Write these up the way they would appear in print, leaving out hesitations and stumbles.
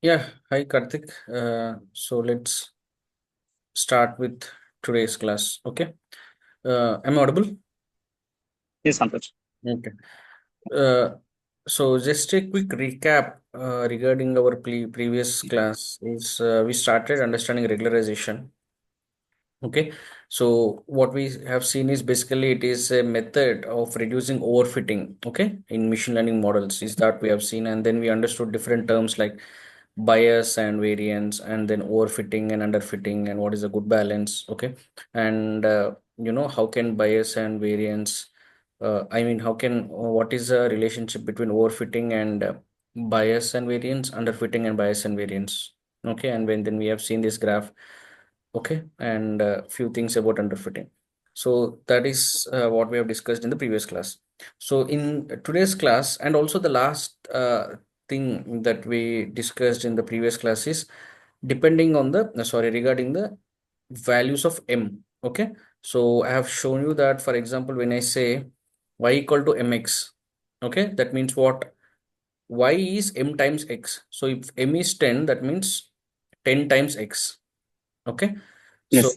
Yeah, hi Karthik. So let's start with today's class. Okay. Am I audible? Yes, Santosh. Okay. Uh, so just a quick recap regarding our previous class is we started understanding regularization. Okay, so what we have seen is basically it is a method of reducing overfitting, okay, in machine learning models is that we have seen, and then we understood different terms like bias and variance, and then overfitting and underfitting, and what is a good balance, okay, and how can bias and variance, how can what is the relationship between overfitting and bias and variance, underfitting and bias and variance, okay, and when then we have seen this graph. Okay, and few things about underfitting. So that is what we have discussed in the previous class. So in today's class, and also the last thing that we discussed in the previous class is depending on the regarding the values of m. Okay, so I have shown you that, for example, when I say y equal to mx, okay, that means what? Y is m times x. So if m is 10, that means 10 times x. Okay, so Yes,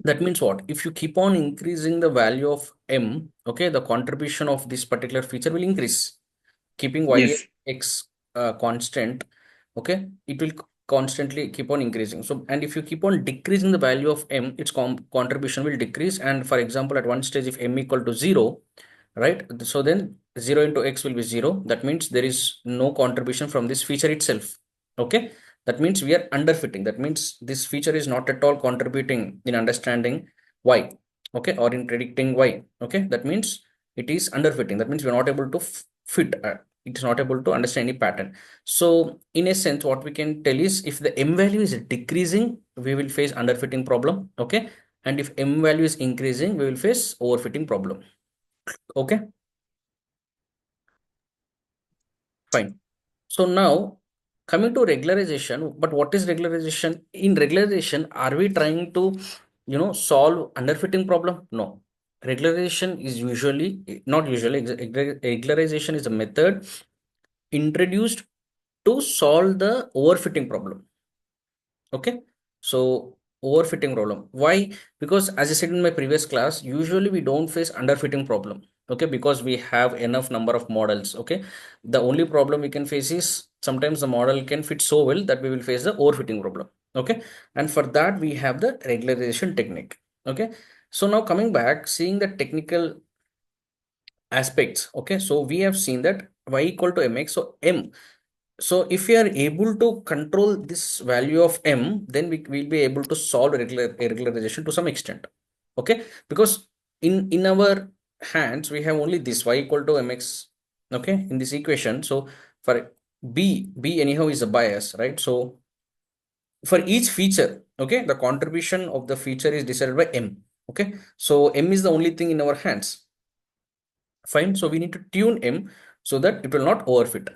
that means what? If you keep on increasing the value of m, okay, the contribution of this particular feature will increase. Keeping y and yes, x constant, okay, it will constantly keep on increasing. So, and if you keep on decreasing the value of m, its contribution will decrease. And for example, at one stage, if m equal to 0, right? So then 0 into x will be 0. That means there is no contribution from this feature itself. Okay. That means we are underfitting. That means this feature is not at all contributing in understanding y. Okay. Or in predicting y. Okay. That means it is underfitting. That means we are not able to fit. It is not able to understand any pattern. So in a sense, what we can tell is if the m value is decreasing, we will face underfitting problem. Okay. And if m value is increasing, we will face overfitting problem. Okay. Fine. So now coming to regularization, but what is regularization? In regularization, are we trying to, solve underfitting problem? No. Regularization is usually, not usually, regularization is a method introduced to solve the overfitting problem. Okay, so overfitting problem. Why? Because as I said in my previous class, usually we don't face underfitting problem. Okay, because we have enough number of models. Okay, the only problem we can face is sometimes the model can fit so well that we will face the overfitting problem. Okay, and for that we have the regularization technique. Okay, so now coming back, seeing the technical aspects. Okay, so we have seen that y equal to mx. So m, so if we are able to control this value of m, then we will be able to solve regularization to some extent. Okay, because in our hands we have only this y equal to mx. Okay, in this equation. So for b anyhow is a bias, right? So for each feature, okay, the contribution of the feature is decided by m. Okay, so m is the only thing in our hands. Fine. So we need to tune m so that it will not overfit.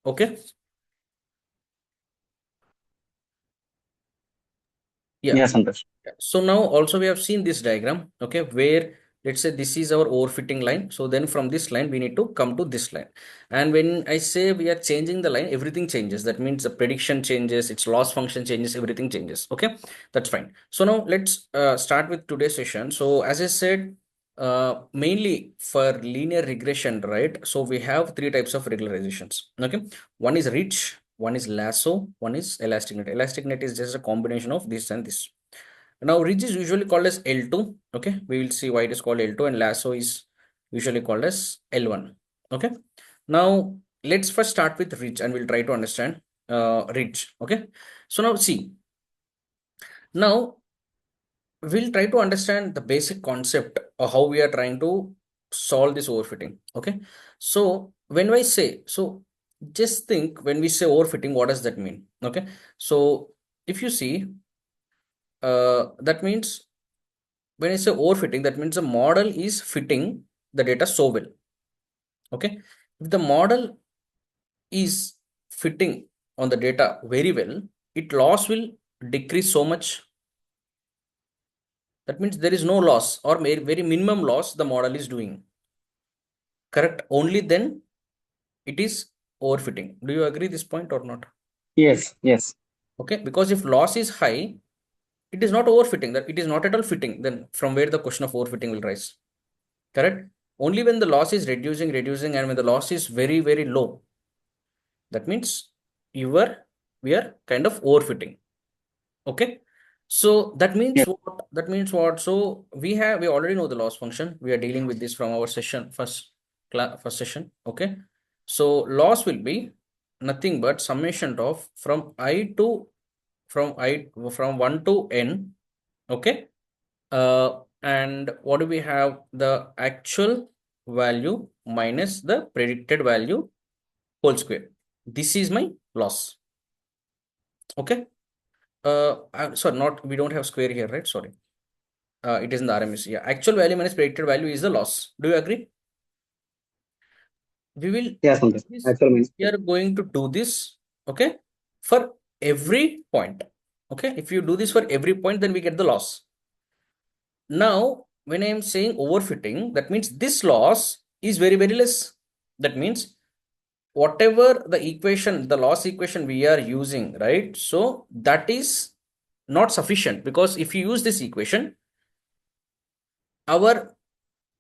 Okay. Yeah. yes, Santosh. Yeah. So now also we have seen this diagram, okay, where let's say this is our overfitting line. So then from this line, we need to come to this line. And when I say we are changing the line, everything changes. That means the prediction changes, its loss function changes, everything changes. Okay, that's fine. So now let's start with today's session. So as I said, mainly for linear regression, right? So we have three types of regularizations. Okay, one is rich, one is lasso, one is elastic net. Elastic net is just a combination of this and this. Now, ridge is usually called as L2. Okay, we will see why it is called L2, and lasso is usually called as L1. Okay, now let's first start with ridge and we'll try to understand ridge. Okay, so now see, now we'll try to understand the basic concept of how we are trying to solve this overfitting. Okay, so when I say, so just think when we say overfitting, what does that mean? Okay, so if you see, that means when I say overfitting, that means the model is fitting the data so well. Okay. If the model is fitting on the data very well, it loss will decrease so much. That means there is no loss or very minimum loss the model is doing. Correct. Only then it is overfitting. Do you agree this point or not? Yes, yes, Okay, because if loss is high, it is not overfitting, that it is not at all fitting. Then from where the question of overfitting will rise? Correct? Only when the loss is reducing, and when the loss is very, very low, that means you are we are kind of overfitting. Okay. So that means yes, what? That means what? So we already know the loss function. We are dealing with this from our session first session. Okay. So loss will be nothing but summation of from 1 to n. Okay. And what do we have? The actual value minus the predicted value whole square. This is my loss. Okay. Sorry, not we don't have square here, right? Sorry. It is in the RMS. Yeah, actual value minus predicted value is the loss. Do you agree? We will yes, do Pankaj. this. Actual means We are going to do this. Okay, for every point. Okay, if you do this for every point, then we get the loss. Now, when I am saying overfitting, that means this loss is very, very less. That means whatever the equation, the loss equation we are using, right? So that is not sufficient, because if you use this equation, our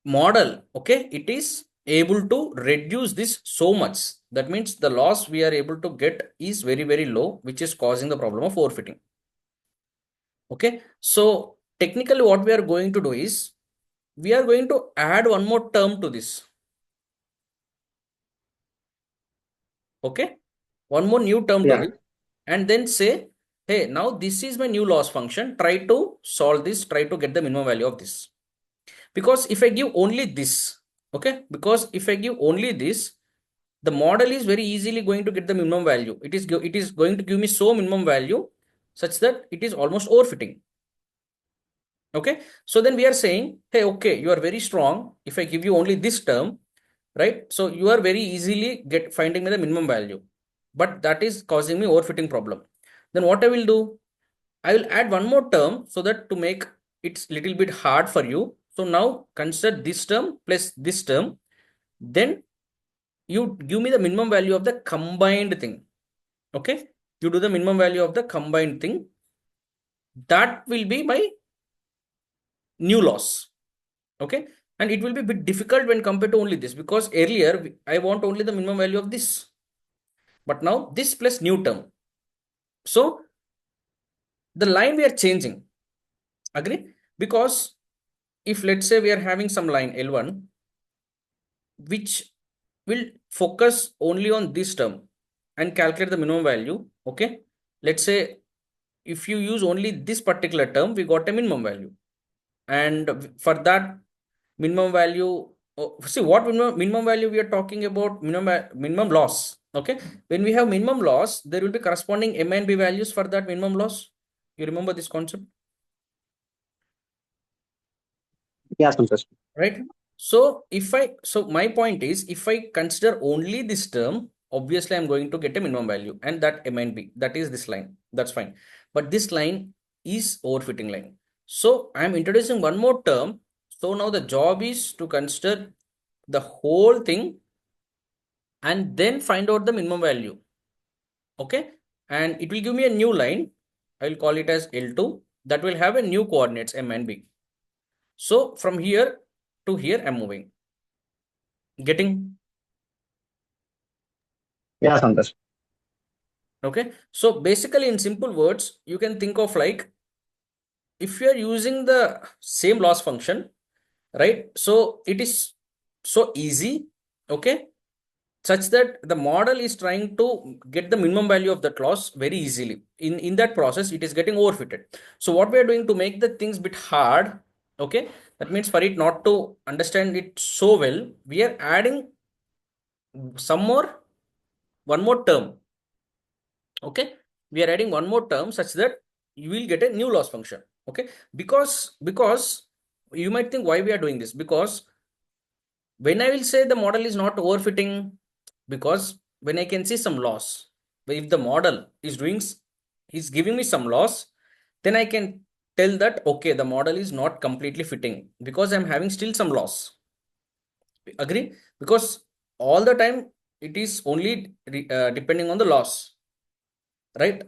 model, okay, it is able to reduce this so much. That means the loss we are able to get is very, very low, which is causing the problem of overfitting. Okay, so technically what we are going to do is we are going to add one more term to this. Okay, one more new term to yeah, this, and then say, hey, now this is my new loss function, try to solve this, try to get the minimum value of this. Because if I give only this, okay, because if I give only this, the model is very easily going to get the minimum value. It is going to give me so minimum value such that it is almost overfitting. Okay, so then we are saying, hey, okay, you are very strong. If I give you only this term, right? So you are very easily finding me the minimum value, but that is causing me overfitting problem. Then what I will do? I will add one more term so that to make it little bit hard for you. So now consider this term plus this term. Then you give me the minimum value of the combined thing. Okay, you do the minimum value of the combined thing. That will be my new loss. Okay, and it will be a bit difficult when compared to only this, because earlier I want only the minimum value of this, but now this plus new term. So the line we are changing. Agree? Because if let's say we are having some line L1 which will focus only on this term and calculate the minimum value. Okay, let's say if you use only this particular term, we got a minimum value, and for that minimum value, oh, see what minimum value we are talking about, minimum loss. Okay, when we have minimum loss, there will be corresponding m and b values for that minimum loss. You remember this concept? yes, Pankaj. Right? So my point is, if I consider only this term, obviously I'm going to get a minimum value, and that m and b, that is this line. That's fine. But this line is overfitting line. So I'm introducing one more term. So now the job is to consider the whole thing and then find out the minimum value. Okay. And it will give me a new line. I will call it as L2, that will have a new coordinates m and b. So from here to here, I'm moving. Getting? Yes, Pankaj. Okay, so basically in simple words, you can think of like, if you are using the same loss function, right? So it is so easy, okay, such that the model is trying to get the minimum value of that loss very easily. In that process, it is getting overfitted. So what we are doing to make the things bit hard, okay, that means for it not to understand it so well, we are adding some more one more term. Okay, we are adding one more term such that you will get a new loss function. Okay, because you might think why we are doing this, because when I will say the model is not overfitting, because when I can see some loss, but if the model is is giving me some loss, then I can tell that okay, the model is not completely fitting because I'm having still some loss. Agree? Because all the time it is only depending on the loss, right?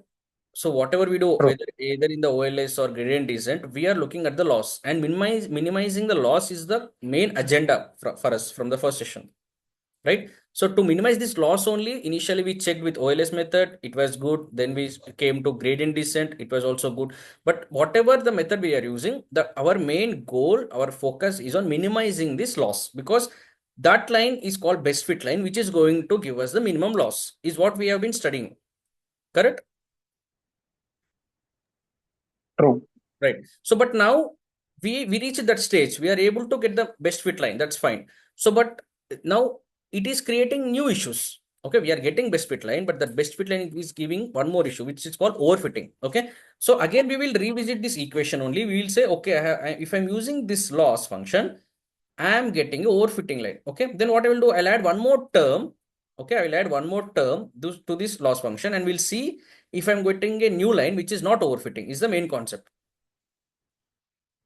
So whatever we do, True. whether either in the OLS or gradient descent, we are looking at the loss, and minimizing the loss is the main agenda for us from the first session, right? So to minimize this loss only, initially we checked with OLS method, it was good. Then we came to gradient descent, it was also good. But whatever the method we are using, our main goal, our focus is on minimizing this loss, because that line is called best fit line, which is going to give us the minimum loss, is what we have been studying, correct? True. Right. So, but now we reach that stage. We are able to get the best fit line. That's fine. So, but now it is creating new issues. Okay, we are getting best fit line, but that best fit line is giving one more issue, which is called overfitting. Okay. So again, we will revisit this equation only. We will say, okay, if I'm using this loss function, I am getting a overfitting line. Okay. Then what I will do, I'll add one more term. Okay, I will add one more term to this loss function, and we'll see if I'm getting a new line which is not overfitting. Is the main concept.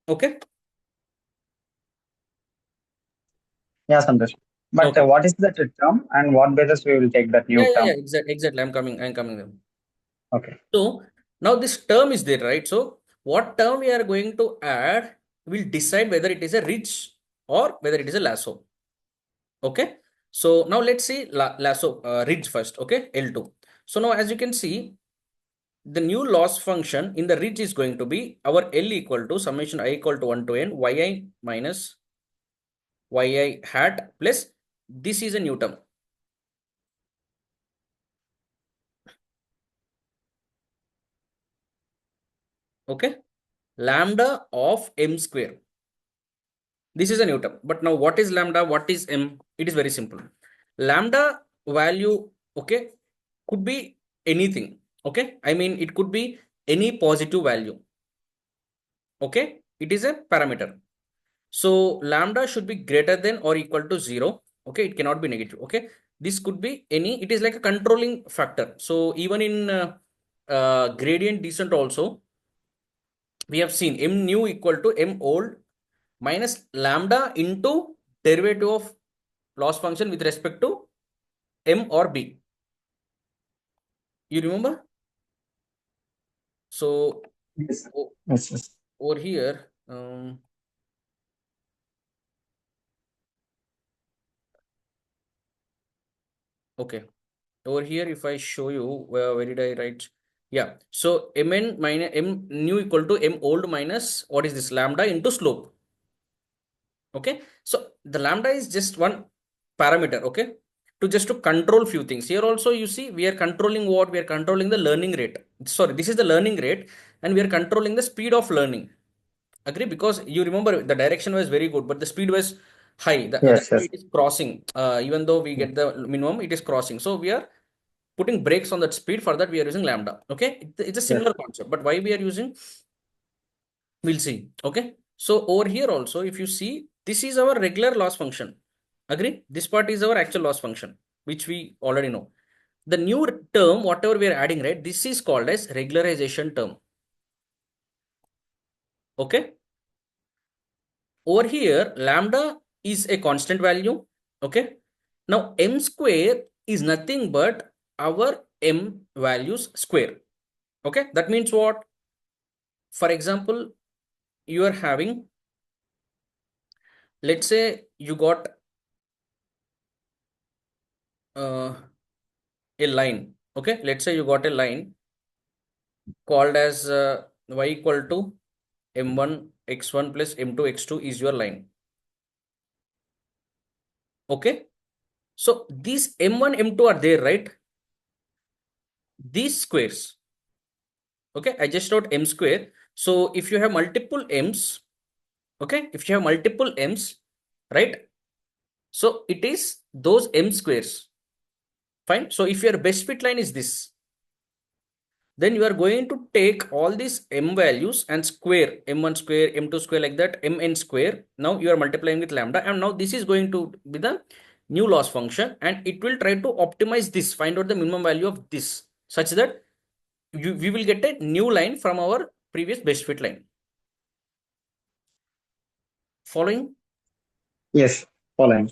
Okay. Yeah, Santosh. But Okay. what is that term and what basis we will take that Yeah, new yeah, yeah. term? Exactly. I'm coming there. Okay. So now this term is there, right? So what term we are going to add will decide whether it is a ridge or whether it is a lasso. Okay. So now let's see lasso ridge first. Okay. L2. So now as you can see, the new loss function in the ridge is going to be our L equal to summation I equal to 1 to n yi minus yi hat plus this is a new term. Okay. Lambda of m square. This is a new term. But now what is lambda? What is m? It is very simple. Lambda value, okay, could be anything. Okay. I mean, it could be any positive value. Okay. It is a parameter. So lambda should be greater than or equal to 0. Okay. It cannot be negative. Okay. This could be any, it is like a controlling factor. So even in gradient descent also, we have seen m new equal to m old minus lambda into derivative of loss function with respect to m or b. You remember? So Yes. Yes. Yes. over here, okay. Over here, if I show you where did I write? Yeah. So mn minus m new equal to m old minus what is this lambda into slope. Okay. So the lambda is just one parameter. Okay. To just to control few things. Here also you see we are controlling what? We are controlling the learning rate. Sorry, this is the learning rate, and we are controlling the speed of learning. Agree? Because you remember the direction was very good, but the speed was high. That's Yes. why Yes. it is crossing. Even though we get the minimum, it is crossing. So we are putting brakes on that speed. For that, we are using lambda. Okay. It's a Yes. similar concept, but why we are using, we'll see. Okay. So over here also, if you see, this is our regular loss function. Agree? This part is our actual loss function, which we already know. The new term, whatever we are adding, right? This is called as regularization term. Okay. Over here, lambda is a constant value. Okay. Now, m square is nothing but our m values square. Okay. That means what? For example, you are having, let's say you got uh, a line. Okay. Let's say you got a line called as y equal to m1 x1 plus m2 x2 is your line. Okay. So these m1 m2 are there, right? These squares. Okay, I just wrote m square. So if you have multiple m's, okay, if you have multiple m's, right? So it is those m squares. Fine. So if your best fit line is this, then you are going to take all these m values and square m1 square, m2 square, like that, mn square. Now you are multiplying with lambda, and now this is going to be the new loss function, and it will try to optimize this, find out the minimum value of this, such that we will get a new line from our previous best fit line. Following? Yes. Following.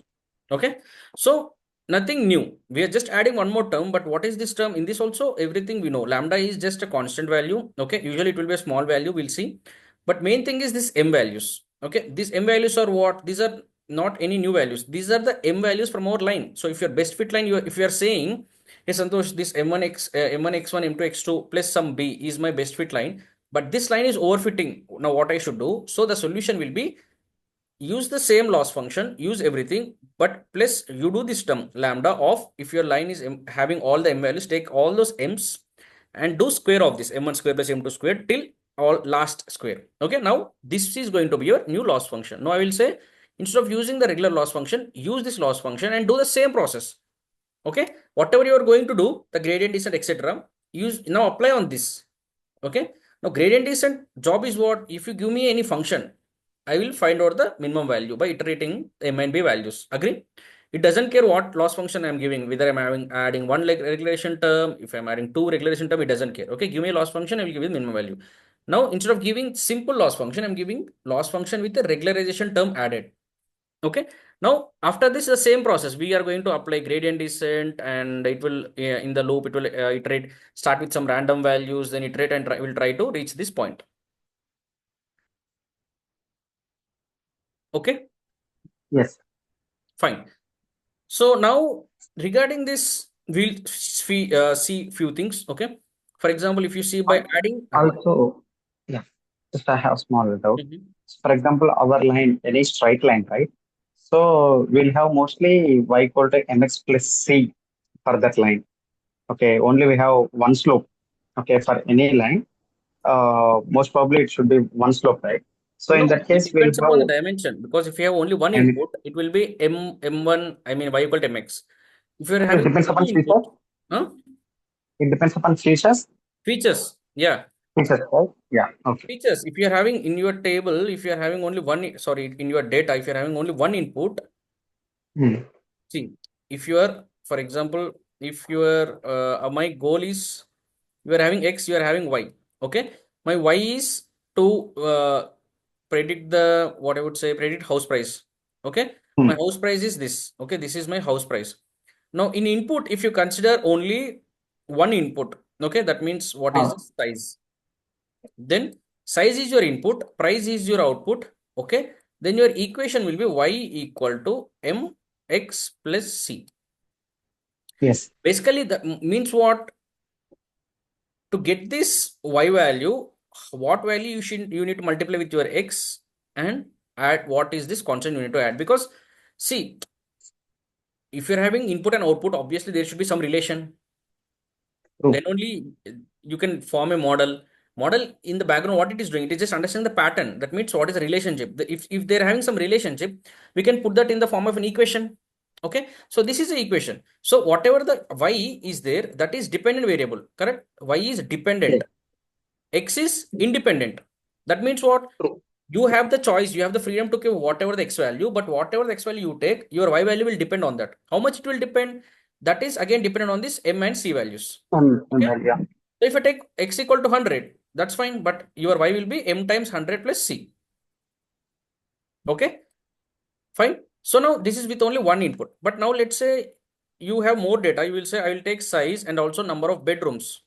Okay. So nothing new. We are just adding one more term, but what is this term? In this also, everything we know. Lambda is just a constant value. Okay, usually it will be a small value, we'll see. But main thing is this m values. Okay, these m values are what? These are not any new values. These are the m values from our line. So if your best fit line, if you are saying, hey Santosh, this m1 x1, m2 x2 plus some b is my best fit line, but this line is overfitting. Now what I should do? So the solution will be use the same loss function, use everything, but plus you do this term lambda of, if your line is having all the m values, take all those m's and do square of this m1 square plus m2 square till all last square. Okay, now this is going to be your new loss function. Now I will say, instead of using the regular loss function, use this loss function and do the same process. Okay, whatever you are going to do, the gradient descent, etc., use now, apply on this. Okay, now gradient descent job is what? If you give me any function, I will find out the minimum value by iterating m and b values. Agree? It doesn't care what loss function I'm giving, whether I'm having adding one regulation term, if I'm adding two regulation term, it doesn't care. Okay, give me a loss function, I will give you the minimum value. Now, instead of giving simple loss function, I'm giving loss function with a regularization term added. Okay, now after this, the same process, we are going to apply gradient descent, and it will in the loop, it will iterate, start with some random values, then iterate and will try to reach this point. Okay, Yes. fine. So now, regarding this, we'll see few things. Okay, for example, if you see by Al- adding Also, yeah, just I have small doubt. Mhm. For example, our line, any straight line, right? So we'll have mostly y equal to mx plus c for that line. Okay, only we have one slope. Okay, for any line, most probably it should be one slope, right? So in No, that it case, we'll depends upon the have, dimension, because if you have only one I mean, input, it will be m1, I mean y equal to mx. If you're it having depends three upon input, features. huh? It depends upon features. Features, yeah. Features, right? Yeah. Okay. Features, if you're having in your table, if you're having only one, sorry, in your data, if you're having only one input, Hmm. see, if you are, for example, if your my goal is you are having x, you are having y. Okay, my y is to predict the, what I would say, predict house price. Okay, my Hmm. house price is this. Okay, this is my house price. Now, in input, if you consider only one input, okay, that means what is the Uh, size? Then size is your input, price is your output. Okay. Then your equation will be y equal to mx plus c. yes. Basically, that means what? To get this y value, what value you need to multiply with your x and add what is this constant you need to add. Because see, if you're having input and output, obviously there should be some relation. Then True. only you can form a model in the background. What it is doing, it is just understanding the pattern. That means what is a relationship. If they're having some relationship, we can put that in the form of an equation. Okay, so this is the equation. So whatever the y is there, that is dependent variable, correct? Y is dependent, Yes. x is independent. That means what? True. You have the choice, you have the freedom to give whatever the x value, but whatever the x value you take, your y value will depend on that. How much it will depend? That is again dependent on this m and c values. Okay, Well, yeah. so if I take x equal to 100, that's fine, but your y will be m times 100 plus c. Okay, fine. So now this is with only one input. But now let's say you have more data. You will say I will take size and also number of bedrooms.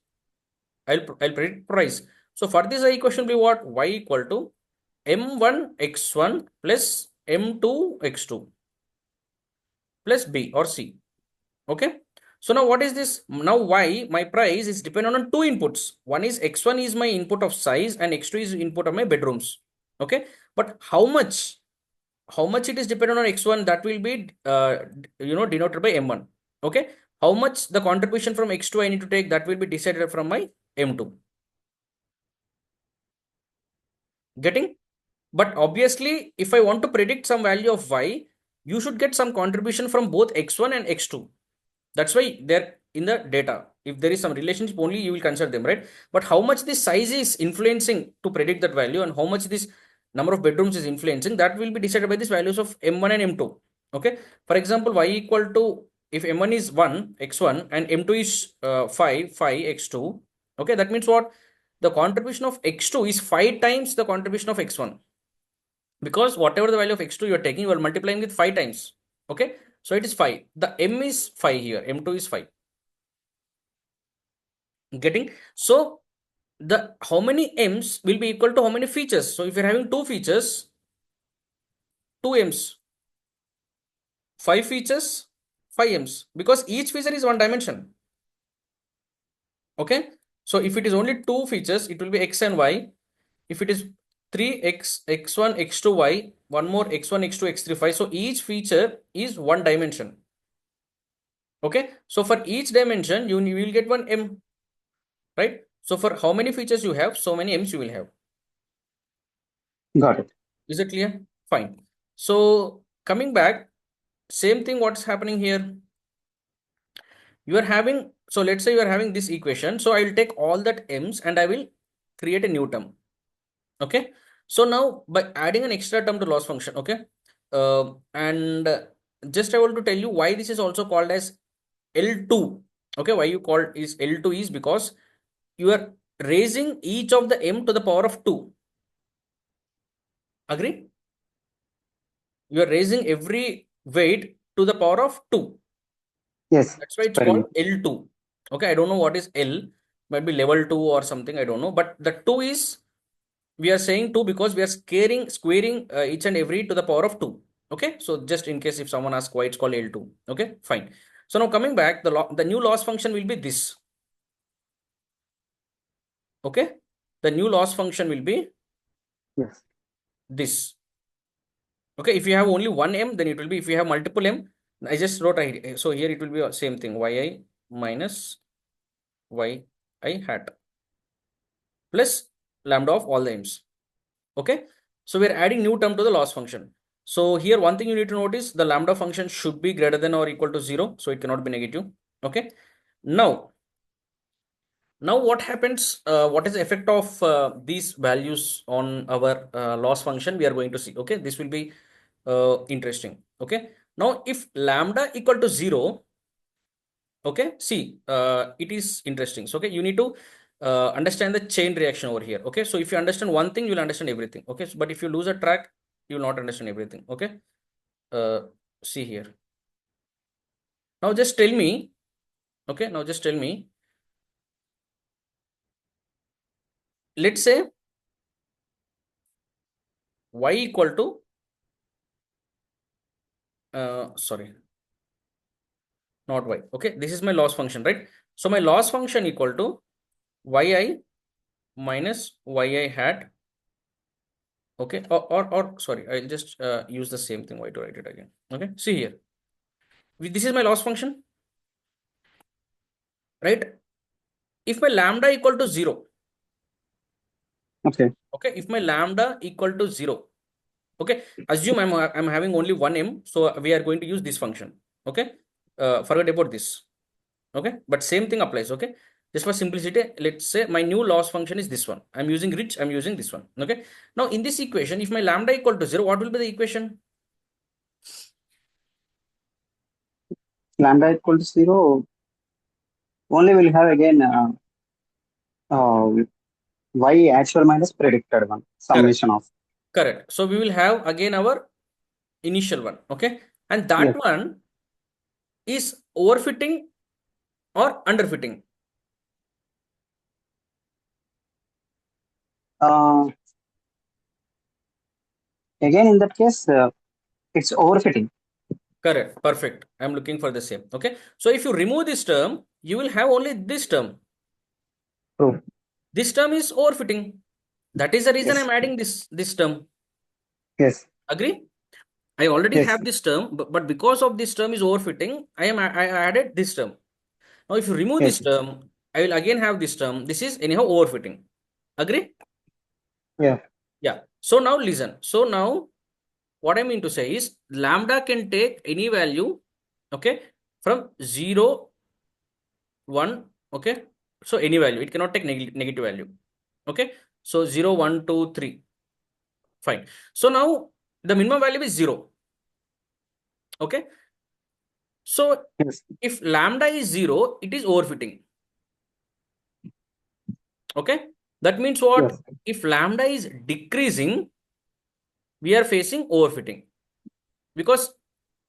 I'll predict price. So for this, the equation will be what? Y equal to m1 x1 plus m2 x2 plus b or c. Okay. So now what is this? Now y, my price is dependent on two inputs. One is x1 is my input of size and x2 is input of my bedrooms. Okay. But how much it is dependent on x1, that will be denoted by m1. Okay. How much the contribution from x2 I need to take, that will be decided from my m2. Getting? But obviously, if I want to predict some value of y, you should get some contribution from both x1 and x2. That's why they're in the data. If there is some relationship, only you will consider them, right? But how much this size is influencing to predict that value, and how much this number of bedrooms is influencing, that will be decided by these values of m1 and m2. Okay. For example, y equal to, if m1 is 1 x1 and m2 is 5 x2. Okay. That means what? The contribution of x2 is 5 times the contribution of x1, because whatever the value of x2 you are taking, you are multiplying with 5 times. Okay. So it is 5. The m is 5 here. M2 is 5. Getting? So the how many m's will be equal to how many features? So if you're having two features, two m's, five features, five m's, because each feature is one dimension. Okay. So if it is only two features, it will be x and y. If it is 3x, x1, x2, y, one more x1, x2, x3, 5. So each feature is one dimension. Okay. So for each dimension, you will get one m, right? So for how many features you have, so many m's you will have. Got it. Is it clear? Fine. So coming back, same thing what's happening here. You are having, so let's say you are having this equation. So I will take all that m's and I will create a new term. Okay. So now by adding an extra term to loss function, okay. And just I want to tell you why this is also called as L2. Okay. Why you call is L2 is because you are raising each of the m to the power of 2. Agree? You are raising every weight to the power of 2. Yes, That's why it's called experiment. L2. Okay, I don't know what is L, might be level 2 or something, I don't know. But the 2 is, we are saying 2 because we are squaring each and every to the power of 2. Okay, so just in case if someone asks why it's called L2. Okay, fine. So now coming back, the new loss function will be this. Okay, the new loss function will be Yes. this. Okay, if you have only one m, then it will be, if you have multiple m, I just wrote, so here it will be same thing, yi minus yi hat plus lambda of all the m's. Okay. So we're adding new term to the loss function. So here one thing you need to notice, the lambda function should be greater than or equal to 0. So it cannot be negative. Okay. Now, now what happens, what is the effect of these values on our loss function? We are going to see. Okay. This will be interesting. Okay. Now if lambda equal to 0, okay, see, it is interesting. So, okay, you need to understand the chain reaction over here. Okay, so if you understand one thing, you'll understand everything. Okay, so, but if you lose a track, you will not understand everything. Okay, uh, see here. Now, just tell me. Okay, now just tell me. Let's say y equal to sorry, not y. Okay, this is my loss function, right? So my loss function equal to yi minus yi hat. Okay, or sorry, I'll just use the same thing. Why to write it again? Okay, see here. This is my loss function, right? If my lambda equal to 0, Okay. okay, if my lambda equal to 0, okay, assume I'm having only one m, so we are going to use this function. Okay, forget about this. Okay, but same thing applies. Okay, just for simplicity, let's say my new loss function is this one. I'm using rich, I'm using this one. Okay, now in this equation, if my lambda equal to 0, what will be the equation? Lambda equal to 0. Only we'll have again uh, y actual minus predicted one. Correct, Summation of. correct. So we will have again our initial one. Okay, and that Yes. one is overfitting or underfitting. Uh, Again, in that case, it's overfitting. Correct. Perfect. I'm looking for the same. Okay. So if you remove this term, you will have only this term. True. This term is overfitting. That is the reason Yes. I'm adding this term. Yes. Agree? I already Yes. have this term, but because of this term is overfitting, I added this term. Now, if you remove this Yes. term, I will again have this term. This is anyhow overfitting. Agree? Yeah. Yeah. So now listen. So now what I mean to say is lambda can take any value, okay, from 0, 1, okay. So any value, it cannot take negative value. Okay. So 0, 1, 2, 3. Fine. So now the minimum value is 0. Okay. So Yes. if lambda is 0, it is overfitting. Okay. That means what? Yes. If lambda is decreasing, we are facing overfitting because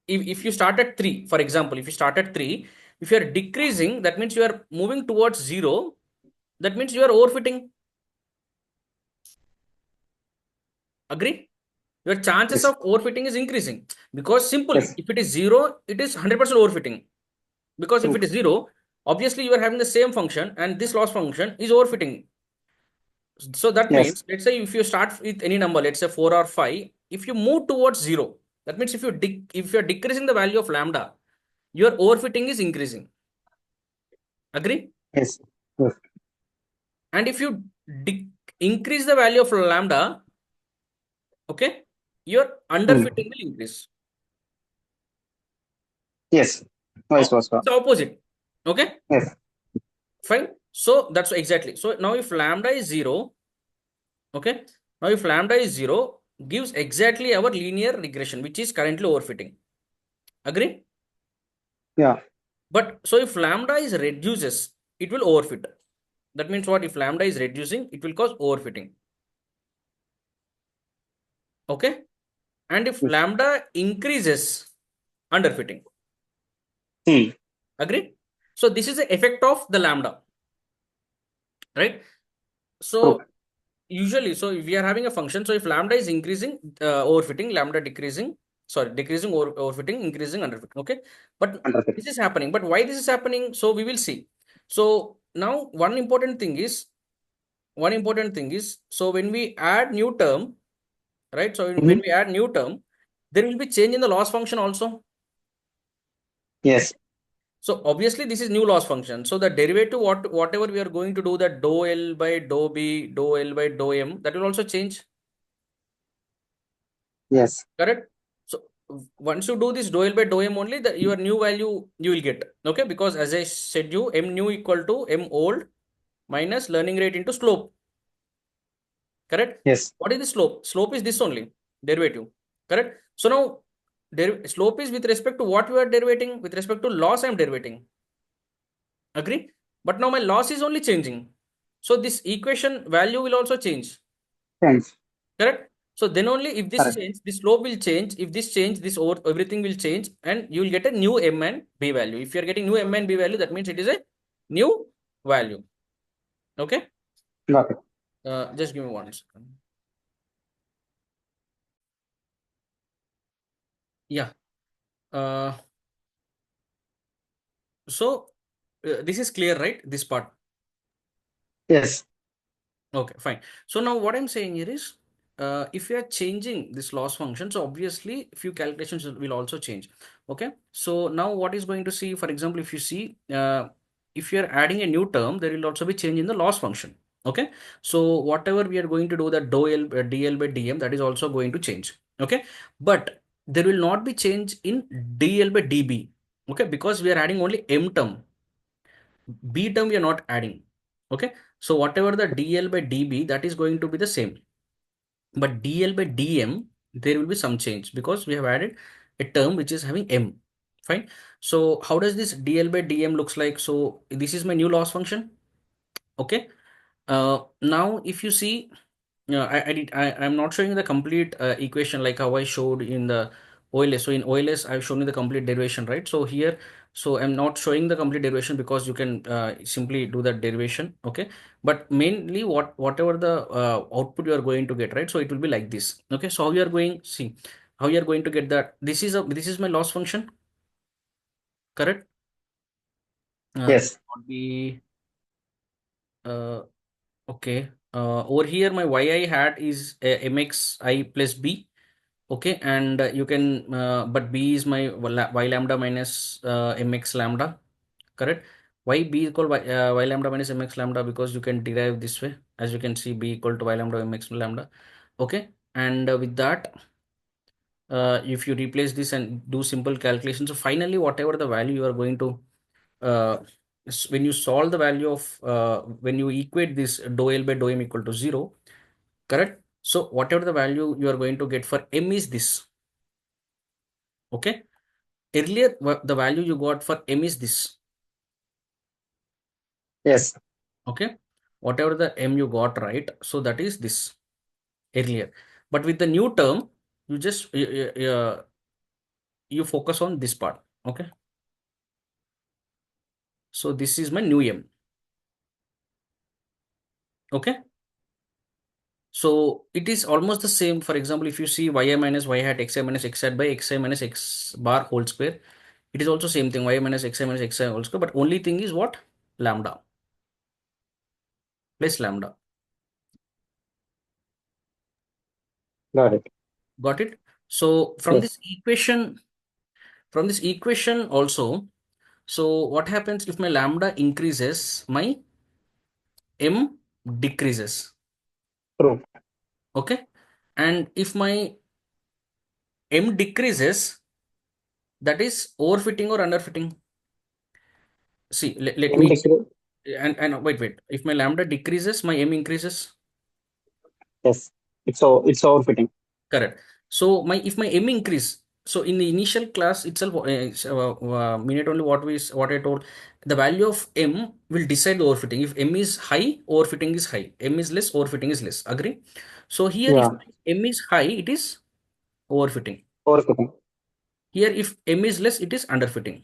if you start at 3, for example, if you start at 3, if you are decreasing, that means you are moving towards 0. That means you are overfitting. Agree? Your chances Yes. of overfitting is increasing because simply, Yes. if it is 0, it is 100% overfitting. Because if True. it is 0, obviously you are having the same function and this loss function is overfitting. So that Yes. means, let's say if you start with any number, let's say 4 or 5, if you move towards 0, that means if you are decreasing the value of lambda, your overfitting is increasing. Agree? Yes. Yes. And if you increase the value of lambda, okay, your Hmm. underfitting will increase. Yes. Vice versa. It's the opposite. Okay, Yes. fine. So that's exactly. So now if lambda is 0, okay, now if lambda is 0, gives exactly our linear regression, which is currently overfitting. Agree? Yeah. But so if lambda is reduces, it will overfit. That means what? If lambda is reducing, it will cause overfitting. Okay. And if Yes. lambda increases, underfitting. Hmm. Agree? So this is the effect of the lambda, right? True. So usually, so if we are having a function, so if lambda is increasing, overfitting, lambda decreasing, sorry, decreasing overfitting, increasing underfitting. Okay. But Understood. this is happening. But why this is happening? So we will see. So now one important thing is, so when we add new term, right? So when Hmm. we add new term, there will be change in the loss function also. Yes. So obviously this is new loss function. So the derivative, whatever we are going to do, that dou L by dou B, dou L by dou M, that will also change. Yes. Correct? So once you do this dou L by dou M only, your new value you will get. Okay, because as I said you, M new equal to M old minus learning rate into slope. Correct? Yes. What is the slope? Slope is this only, derivative. Correct? So now slope is with respect to what you are derivating, with respect to loss I am derivating. Agree? But now my loss is only changing. So this equation value will also change. Thanks. Correct? So then only if this Correct. change, this slope will change. If this change, this over everything will change, and you will get a new M and B value. If you are getting new M and B value, that means it is a new value. Okay? Got it. Just give me 1 second. Yeah. Uh, so this is clear, right? This part. Yes. Okay, fine. So now what I'm saying here is, if you are changing this loss function, so obviously few calculations will also change. Okay. So now what is going to see, for example, if you see, if you are adding a new term, there will also be change in the loss function. Okay. So whatever we are going to do, that dou L, dl by dm, that is also going to change. Okay. But there will not be change in dl by db. Okay. Because we are adding only m term. B term we are not adding. Okay. So whatever the DL by DB, that is going to be the same. But DL by DM, there will be some change because we have added a term which is having M. Fine. So how does this DL by DM looks like? So this is my new loss function. Okay. Now if you see, I'm not showing the complete equation like how I showed in the OLS. So in OLS, I've shown you the complete derivation, right? So here, so I'm not showing the complete derivation because you can simply do that derivation. Okay. But mainly whatever the output you are going to get, right? So it will be like this. Okay. So how you are going, see how you are going to get that. This is my loss function, correct? This Yes. would be, uh, okay. Over here, my yi hat is mxi plus b. Okay, and you can, but b is my y lambda minus mx lambda, correct? Why b equal y lambda minus mx lambda? Because you can derive this way. As you can see, b equal to y lambda mx lambda. Okay, and with that, if you replace this and do simple calculations, so finally, whatever the value you are going to, uh, when you solve the value of, when you equate this dou L by dou M equal to 0, correct? So whatever the value you are going to get for M is this. Okay. Earlier, the value you got for M is this. Yes. Okay. Whatever the M you got, right? So that is this earlier. But with the new term, you just you focus on this part. Okay. So this is my new M. Okay. So it is almost the same. For example, if you see yi minus y hat xi minus x hat by xi minus x bar whole square, it is also same thing, y minus xi minus xi whole square. But only thing is what? Lambda plus lambda. Got it. Got it? So Yes. from this equation also, so what happens if my lambda increases, my m decreases. True. Okay. And if my m decreases, that is overfitting or underfitting. See, let M me, decrease. and wait. If my lambda decreases, my m increases. Yes. It's overfitting. Correct. So my if my m increase, so in the initial class itself, minute only what I told, the value of m will decide the overfitting. If m is high, overfitting is high. M is less, overfitting is less. Agree? So here, if Yeah. m is high, it is overfitting. Overfitting. Here, if m is less, it is underfitting.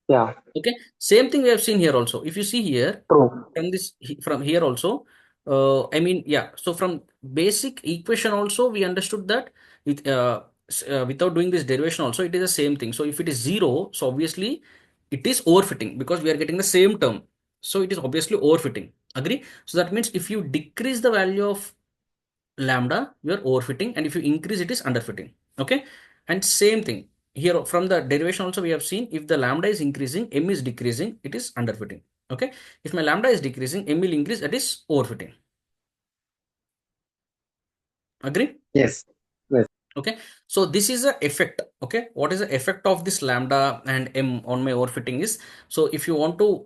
Yeah. Okay, same thing we have seen here also. If you see here True. from from here also, I mean, yeah. So from basic equation also, we understood that without doing this derivation also, it is the same thing. So if it is zero, so obviously it is overfitting because we are getting the same term. So it is obviously overfitting. Agree? So that means if you decrease the value of lambda, you are overfitting, and if you increase, it is underfitting. Okay, and same thing here from the derivation also we have seen, if the lambda is increasing, m is decreasing, it is underfitting. Okay, if my lambda is decreasing, m will increase, that is overfitting. Agree? Yes. Yes. Okay, so this is the effect. Okay, what is the effect of this lambda and m on my overfitting is, so if you want to,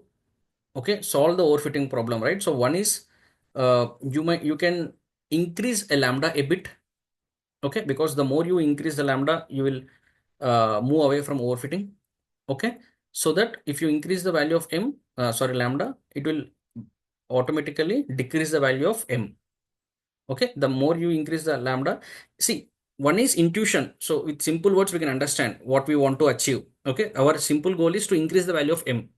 okay, solve the overfitting problem, right? So one is, you can increase a lambda a bit. Okay, because the more you increase the lambda, you will move away from overfitting. Okay, so that if you increase the value of sorry, lambda, it will automatically decrease the value of m. Okay, the more you increase the lambda, see, one is intuition. So with simple words, we can understand what we want to achieve. Okay, our simple goal is to increase the value of m.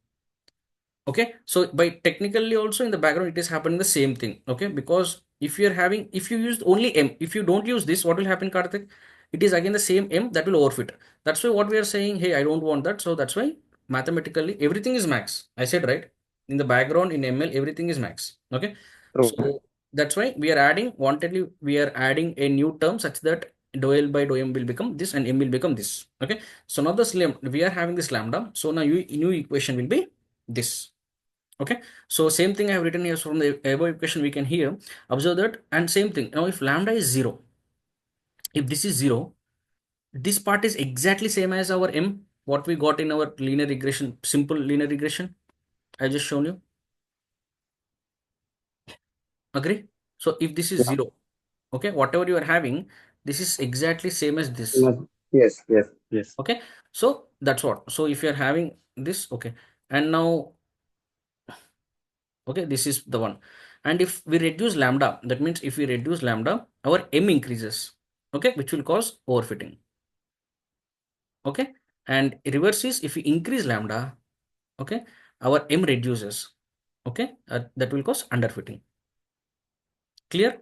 Okay, so by technically also in the background, it is happening the same thing. Okay, because if you use only m, if you don't use this, what will happen, Karthik? It is again the same m that will overfit. That's why what we are saying, hey, I don't want that. So that's why mathematically everything is max. I said right, in the background in ML everything is max. Okay, True. so that's why we are adding wantedly, we are adding a new term such that dou L by dou m will become this and m will become this. Okay, so now this we are having this lambda. So now new equation will be this. Okay, so same thing I have written here. So from the above equation we can here observe that, and same thing now, if lambda is 0, if this is 0, this part is exactly same as our m, what we got in our linear regression, simple linear regression I just shown you. Agree? So if this is Yeah. 0, okay, whatever you are having, this is exactly same as this. Yes. Yes. Yes. Okay, so that's what. So if you are having this, okay, and now, okay, this is the one. And if we reduce lambda, that means if we reduce lambda, our m increases. Okay, which will cause overfitting. Okay, and reverse is if we increase lambda, okay, our m reduces. Okay, that will cause underfitting. Clear?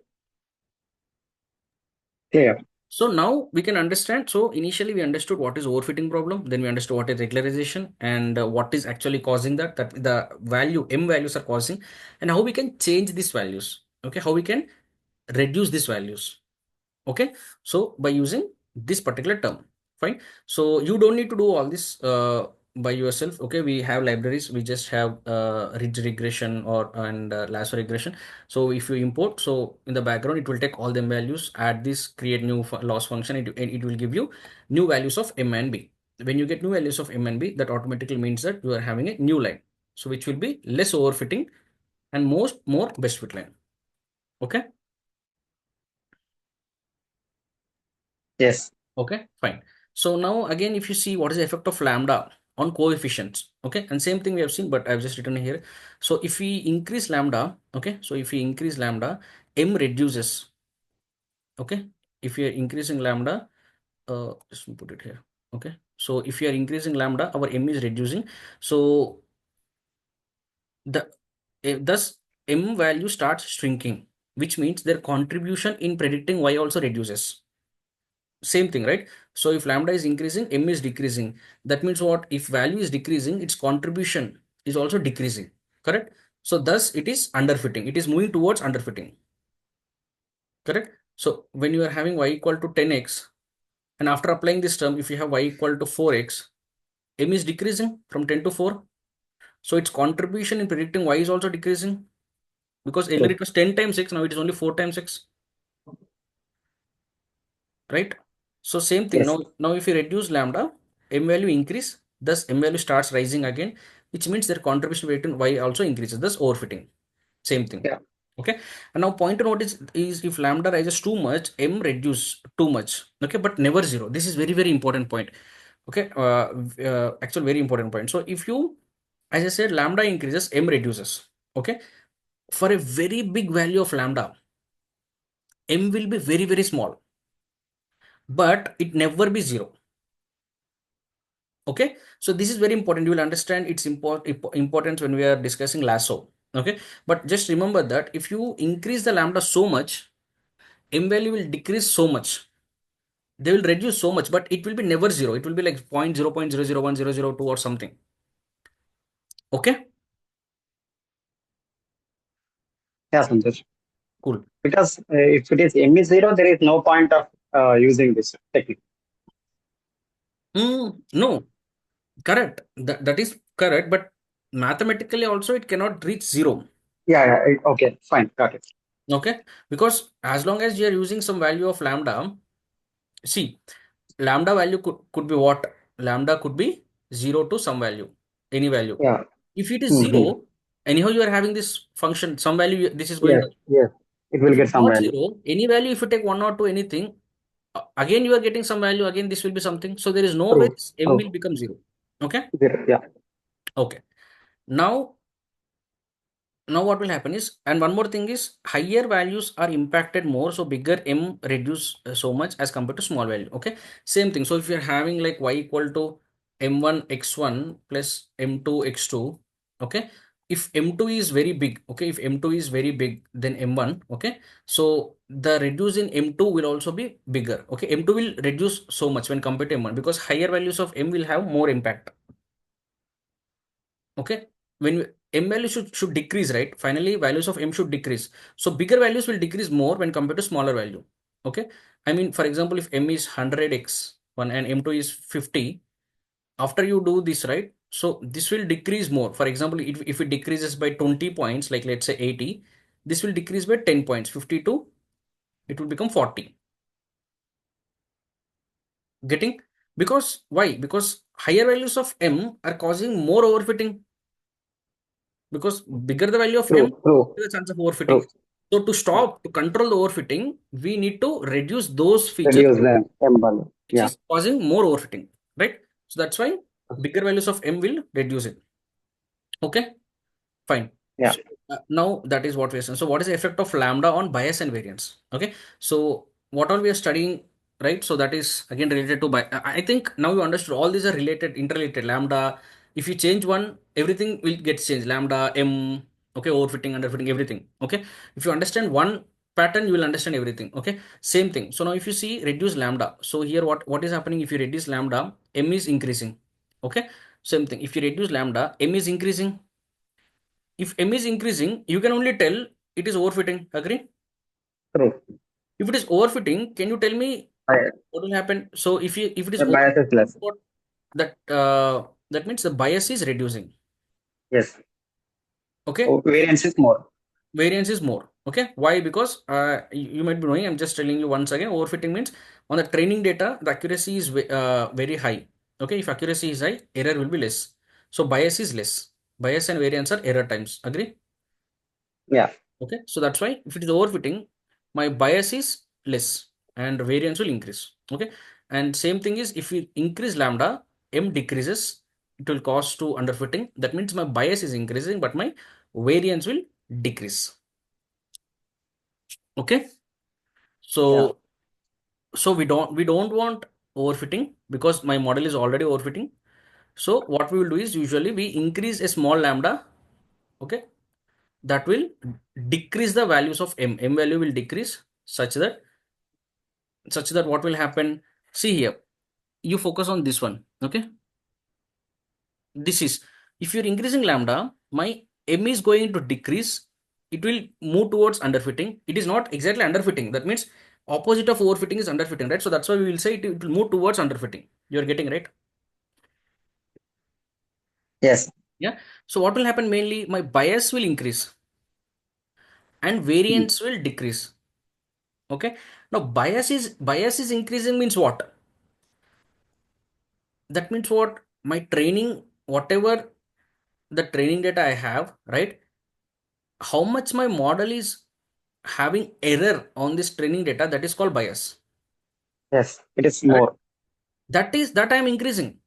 Clear. So now we can understand. So initially we understood what is overfitting problem, then we understood what is regularization, and what is actually causing that, that the value m values are causing, and how we can change these values. Okay, how we can reduce these values. Okay, so by using this particular term, fine. So you don't need to do all this by yourself. Okay, we have libraries, we just have ridge regression or and lasso regression. So if you import, so in the background it will take all them values, add this, create new loss function, and it will give you new values of m and b. When you get new values of m and b, that automatically means that you are having a new line, so which will be less overfitting and more best fit line. Okay. Yes. Okay, fine. So now again, if you see what is the effect of lambda on coefficients, okay, and same thing we have seen, but I've just written here. So if we increase lambda, okay, so if we increase lambda, m reduces. Okay, if we are increasing lambda, just put it here. Okay, So if you are increasing lambda, our m is reducing. So the thus m value starts shrinking, which means their contribution in predicting y also reduces. Same thing, right? So if lambda is increasing, m is decreasing. That means what? If value is decreasing, its contribution is also decreasing. Correct? So thus it is underfitting. It is moving towards underfitting. Correct? So when you are having y equal to 10x, and after applying this term, if you have y equal to 4x, m is decreasing from 10 to 4. So its contribution in predicting y is also decreasing, because earlier True. it was 10 times x, now it is only 4 times x, right? So same thing. Yes. Now if you reduce lambda, m value increase, thus m value starts rising again, which means their contribution rate in y also increases, thus overfitting. Same thing. Yeah. Okay. And now point to note is if lambda rises too much, m reduce too much. Okay, but never zero. This is very, very important point. Okay. Actually very important point. So if you, as I said, lambda increases, m reduces. Okay. For a very big value of lambda, m will be very, very small, but it never be zero. Okay, so this is very important. You will understand its importance when we are discussing lasso. Okay, but just remember that if you increase the lambda so much, m value will decrease so much. They will reduce so much, but it will be never zero. It will be like 0.0.0010002 or something. Okay, Yeah, Santosh. cool. Because if it is m is zero, there is no point of using this technique. No, correct. That is correct, but mathematically also it cannot reach zero. Yeah, yeah. Okay, fine, got it. Okay, because as long as you are using some value of lambda, see, lambda value could be what? Lambda could be 0 to some value, any value. Yeah. If it is Hmm. 0, anyhow you are having this function, some value, this is going Yes, to. yes. It will If it get is some not value. 0, any value, if you take 1 or 2, anything, again you are getting some value, again this will be something. So there is no way True, this m will true. become 0. Okay. Zero. Yeah, Okay. Now what will happen is, and one more thing is, higher values are impacted more, so bigger m reduce so much as compared to small value. Okay, same thing. So if you're having like y equal to m1 x1 plus m2 x2, okay, if m2 is very big, okay, if m2 is very big than m1, okay, so the reduce in m2 will also be bigger. Okay, m2 will reduce so much when compared to m1, because higher values of m will have more impact. Okay, when m value should decrease, right? Finally values of m should decrease, so bigger values will decrease more when compared to smaller value. Okay, I mean, for example, if m is 100x1 and m2 is 50, after you do this, right, so this will decrease more. For example, if it decreases by 20 points, like let's say 80, this will decrease by 10 points, 52, it will become 40. Getting? Because why? Because higher values of m are causing more overfitting, because bigger the value of m, true, true, bigger the chance of overfitting. true. So to stop, to control the overfitting, we need to reduce those features Reduce the m value. which Yeah. is causing more overfitting, right? So that's why bigger values of m will reduce it. Okay, fine. Yeah. So now that is what we are saying. So what is the effect of lambda on bias and variance? Okay. So what all we are studying, right? So that is again related to bias. I think now you understood all these are related, interrelated. Lambda, if you change one, everything will get changed. Lambda, M, okay, overfitting, underfitting, everything. Okay. If you understand one pattern, you will understand everything. Okay. Same thing. So now if you see reduce lambda. So here what is happening? If you reduce lambda, M is increasing. Okay. Same thing. If you reduce lambda, M is increasing. If M is increasing, you can only tell it is overfitting. Agree? True. If it is overfitting, can you tell me Bi- what will happen? So if it is The bias is overfitting, less. that means the bias is reducing. Yes. Okay, Oh, variance is more. variance is more. Okay, why? Because you might be knowing. I'm just telling you once again. Overfitting means on the training data, the accuracy is very high. Okay, if accuracy is high, error will be less. So bias is less. Bias and variance are error times. Agree? Yeah. Okay, so that's why if it is overfitting, my bias is less and variance will increase. Okay, and same thing is if we increase lambda, m decreases, it will cause to underfitting. That means my bias is increasing, but my variance will decrease. Okay, Yeah. so we don't want overfitting. because my model is already overfitting. So what we will do is usually we increase a small lambda, okay, that will decrease the values of m. M value will decrease such that what will happen? See here, you focus on this one, okay? This is, if you're increasing lambda, my m is going to decrease. It will move towards underfitting. It is not exactly underfitting. That means opposite of overfitting is underfitting, right? So that's why we will say it will move towards underfitting. You're getting right? Yes. Yeah. So what will happen mainly? My bias will increase and Hmm. variance will decrease. Okay. Now bias is increasing means what? That means what? My training, whatever the training data I have, right? How much my model is having error on this training data, that is called bias. Yes. It is Correct. more. That I am increasing.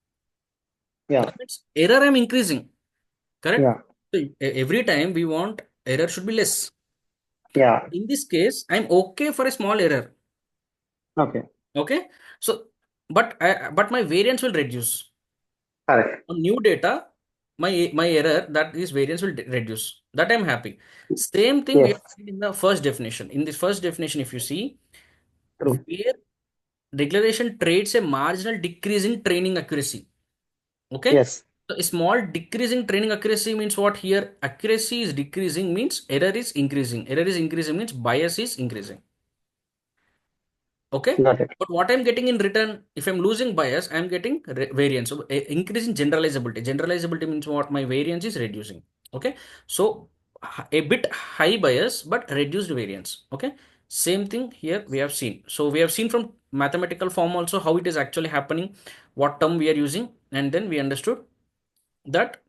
Yeah. That means error I am increasing. Correct. Yeah. So every time we want error should be less. Yeah. In this case, I'm okay for a small error. Okay. Okay. So, but my variance will reduce. Correct. On new data, my error, that is variance will reduce. That I'm happy. Same thing we Yes. have seen in the first definition. In this first definition, if you see, True. where declaration trades a marginal decrease in training accuracy. Okay. Yes. So a small decrease in training accuracy means what? Here accuracy is decreasing means error is increasing. Error is increasing means bias is increasing. Okay. Got it. But what I'm getting in return, if I'm losing bias, I'm getting variance. So increase in generalizability. Generalizability means what? My variance is reducing. Okay. So a bit high bias, but reduced variance. Okay. Same thing here we have seen. So we have seen from mathematical form also how it is actually happening, what term we are using, and then we understood that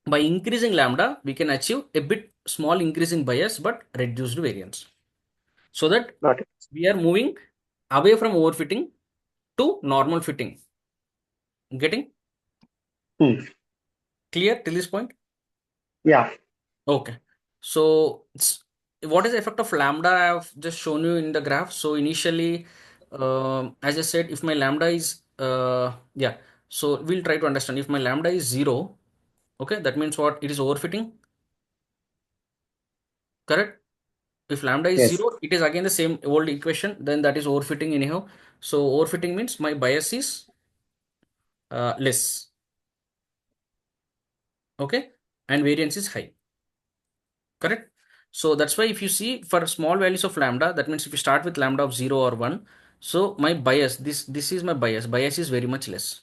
by increasing lambda, we can achieve a bit small increase in bias, but reduced variance. So that Got it. we are moving away from overfitting to normal fitting. Getting Hmm. clear till this point? Yeah. Okay. So what is the effect of lambda? I have just shown you in the graph. So initially, as I said, if my lambda is yeah, so we'll try to understand. If my lambda is zero, okay, that means what? It is overfitting, correct? If lambda is Yes. 0, it is again the same old equation, then that is overfitting anyhow. So overfitting means my bias is less, okay, and variance is high, correct? So that's why if you see for small values of lambda, that means if you start with lambda of 0 or 1, so my bias, this is my bias is very much less.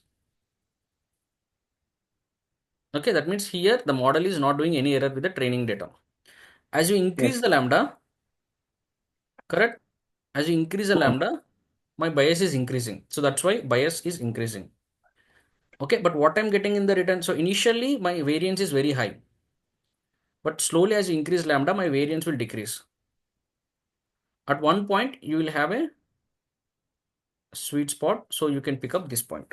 Okay, that means here the model is not doing any error with the training data. As you increase Yes. the lambda, correct? As you increase the Hmm. lambda, my bias is increasing. So that's why bias is increasing. Okay, but what I'm getting in the return, so initially my variance is very high, but slowly as you increase lambda, my variance will decrease. At one point, you will have a sweet spot, so you can pick up this point.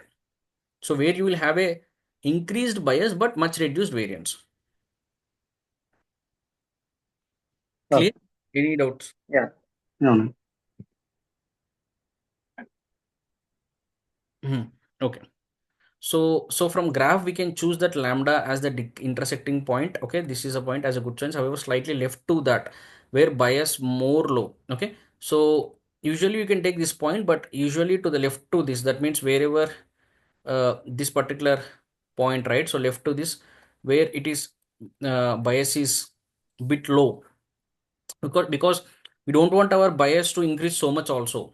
So where you will have a increased bias but much reduced variance. Got Clear? it. Any doubts? Yeah. No. No. Mhm. Okay. So from graph, we can choose that lambda as the intersecting point. Okay, this is a point as a good chance. However, slightly left to that, where bias more low. Okay, so usually you can take this point, but usually to the left to this. That means wherever this particular point, right? So left to this, where it is bias is bit low, because we don't want our bias to increase so much also.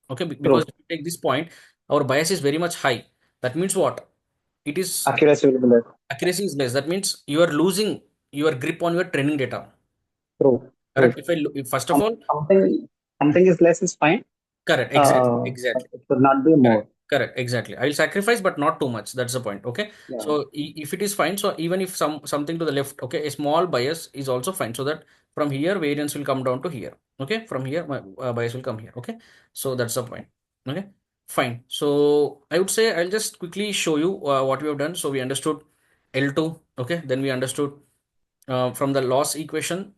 Okay, because True. if you take this point, our bias is very much high. That means what? It is Accuracy will be less. accuracy is less. That means you are losing your grip on your training data. True. True. Correct. If first of all, Something is less is fine. correct, exactly, But exactly. it should not be Correct. more. Correct. Exactly. I will sacrifice, but not too much. That's the point. Okay. Yeah. So if it is fine, so even if something to the left, okay, a small bias is also fine. So that from here variance will come down to here. Okay. From here my bias will come here. Okay. So that's the point. Okay. Fine. So I would say I'll just quickly show you what we have done. So we understood L2. Okay. Then we understood from the loss equation.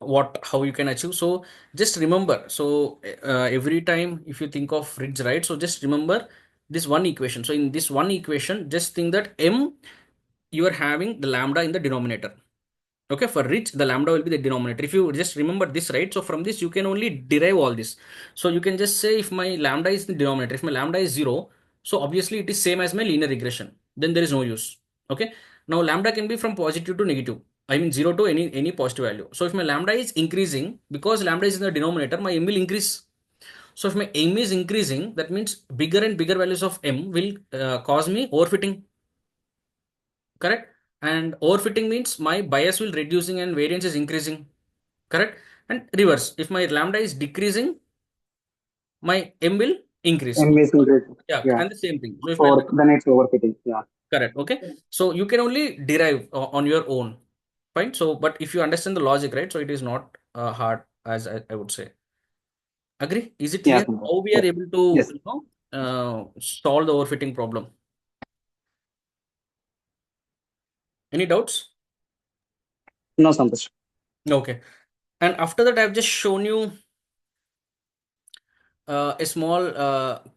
how you can achieve. So just remember, so every time if you think of ridge, right, so just remember this one equation. So in this one equation, just think that m, you are having the lambda in the denominator. Okay, for ridge the lambda will be the denominator. If you just remember this, right, so from this you can only derive all this. So you can just say if my lambda is the denominator, if my lambda is 0, so obviously it is same as my linear regression, then there is no use. Okay, now lambda can be from positive to negative, I mean 0 to any positive value. So if my lambda is increasing, because lambda is in the denominator, my m will increase. So if my m is increasing, that means bigger and bigger values of m will cause me overfitting. Correct? And overfitting means my bias will reducing and variance is increasing. Correct? And reverse, if my lambda is decreasing, my m will increase. Amazing, great. Yeah, Yeah. and the same thing. So if my Or then it's overfitting. Yeah. correct, okay. So you can only derive on your own. Fine. So, but if you understand the logic, right? So it is not hard, as I would say. Agree? Is it Yeah, clear Santosh. how we are Yes. able to, Yes. solve the overfitting problem? Any doubts? No, Santosh. Okay. And after that, I've just shown you a small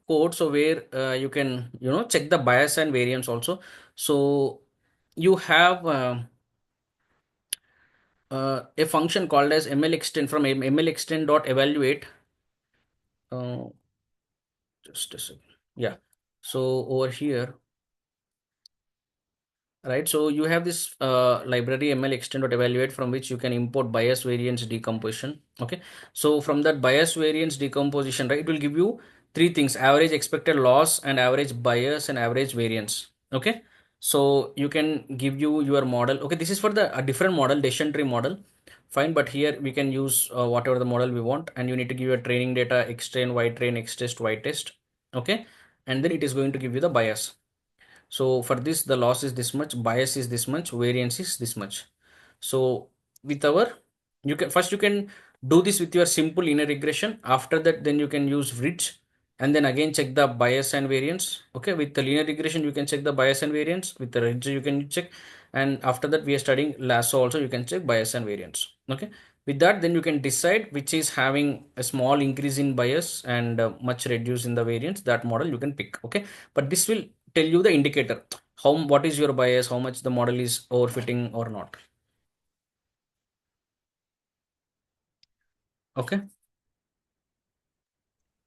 code, so where you can check the bias and variance also. So you have a function called as ml extend from ml extend dot evaluate. uh, just a second. Yeah, so over here, right, so you have this library ml extend dot evaluate, from which you can import bias variance decomposition. Okay, so from that bias variance decomposition, right, it will give you three things: average expected loss and average bias and average variance. Okay, so you can give you your model. Okay, this is for the a different model, decision tree model. Fine, but here we can use whatever the model we want, and you need to give your training data x train, y train, x test, y test. Okay, and then it is going to give you the bias. So for this, the loss is this much, bias is this much, variance is this much. So with our, you can first, you can do this with your simple linear regression. After that, then you can use ridge, and then again check the bias and variance. Okay, with the linear regression, you can check the bias and variance. With the ridge, you can check. And after that, we are studying lasso also, you can check bias and variance. Okay, with that, then you can decide which is having a small increase in bias and much reduce in the variance. That model you can pick. Okay, but this will tell you the indicator, how, what is your bias, how much the model is overfitting or not. Okay.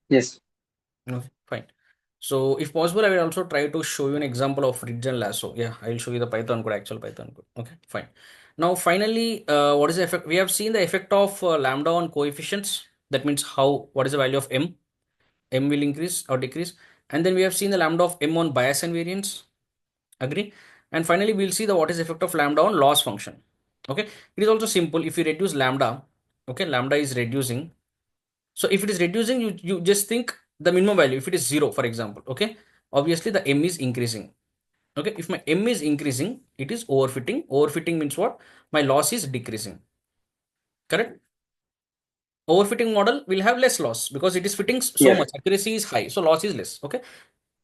Yes. Okay, fine. So if possible, I will also try to show you an example of ridge and lasso. Yeah, I will show you the Python code, actual Python code. Okay, fine. Now finally, what is the effect? We have seen the effect of lambda on coefficients. That means how, what is the value of m? M will increase or decrease. And then we have seen the lambda of m on bias and variance. Agree? And finally, we'll see the what is effect of lambda on loss function. Okay, it is also simple. If you reduce lambda, okay, lambda is reducing. So if it is reducing, you just think the minimum value. If it is 0, for example, okay, obviously the m is increasing. Okay, if my m is increasing, it is overfitting. Overfitting means what? My loss is decreasing. Correct? Overfitting model will have less loss because it is fitting so Yes. much. Accuracy is high, so loss is less. Okay,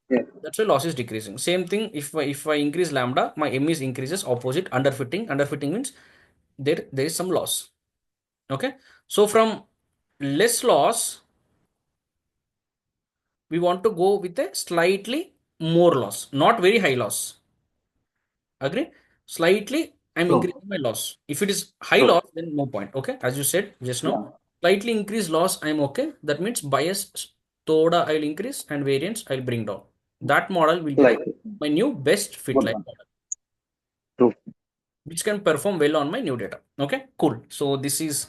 Yes. that's why loss is decreasing. Same thing, if I increase lambda, my m is increases. Opposite, underfitting. Underfitting means there is some loss. Okay, so from less loss, we want to go with a slightly more loss, not very high loss. Agree? Slightly, I'm True. increasing my loss. If it is high True. loss, then no point. Okay, as you said just now, Yeah. slightly increase loss, I'm okay. That means bias thoda I'll increase and variance I'll bring down. That model will be Like, my new best fit good line one. model, True. which can perform well on my new data. Okay, cool. So this is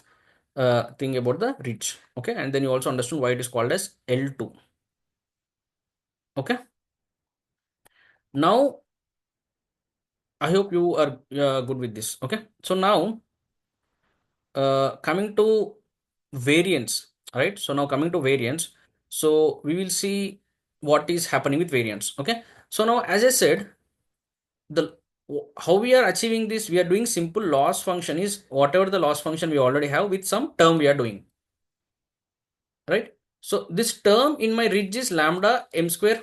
thing about the reach. Okay, and then you also understand why it is called as L2. Okay, now I hope you are good with this. Okay, so now coming to variance, right? So now coming to variance, so we will see what is happening with variance. Okay, so now as I said, the how we are achieving this, we are doing simple loss function is whatever the loss function we already have with some term we are doing, right? So this term in my ridge is lambda m square.